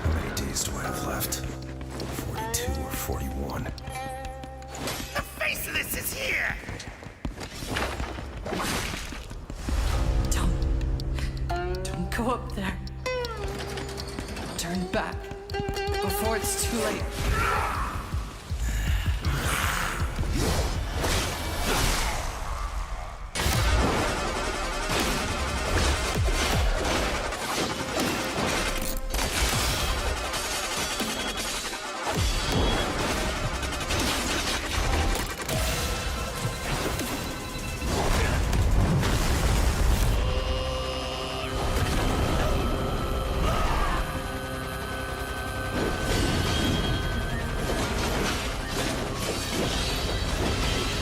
[SPEAKER 5] How many days do I have left? 42 or 41?
[SPEAKER 18] The face of this is here!
[SPEAKER 4] Don't go up there. Turn back before it's too late.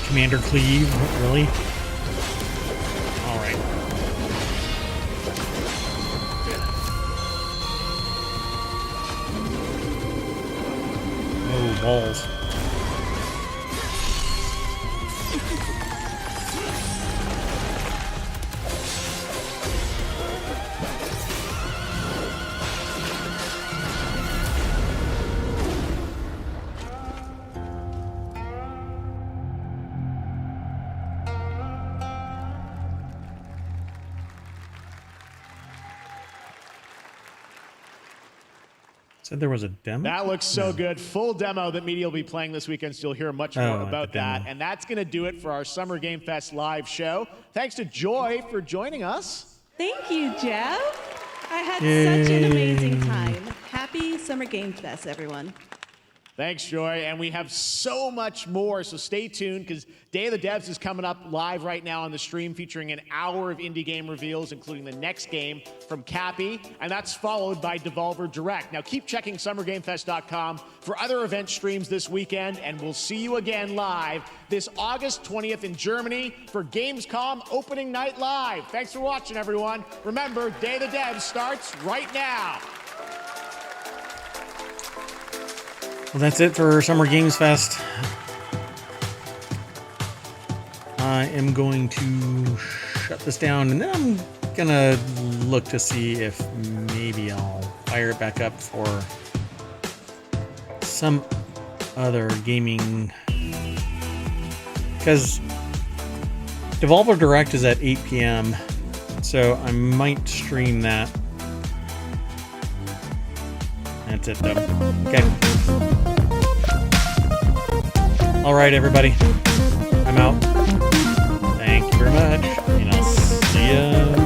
[SPEAKER 1] Commander Cleave, really? All right. Oh, balls. Said there was a demo?
[SPEAKER 3] That looks so good. Full demo that media will be playing this weekend, so you'll hear much more about that. And that's going to do it for our Summer Game Fest live show. Thanks to Joy for joining us.
[SPEAKER 25] Thank you, Jeff. I had such an amazing time. Happy Summer Game Fest, everyone.
[SPEAKER 3] Thanks, Joy. And we have so much more, so stay tuned because Day of the Devs is coming up live right now on the stream featuring an hour of indie game reveals, including the next game from Cappy, and that's followed by Devolver Direct. Now keep checking SummerGameFest.com for other event streams this weekend, and we'll see you again live this August 20th in Germany for Gamescom Opening Night Live. Thanks for watching, everyone. Remember, Day of the Devs starts right now.
[SPEAKER 1] Well, that's it for Summer Games Fest. I am going to shut this down, and then I'm gonna look to see if maybe I'll fire it back up for some other gaming, because Devolver Direct is at 8 p.m. so I might stream that. That's it though. Okay. All right, everybody. I'm out. Thank you very much, and I'll see ya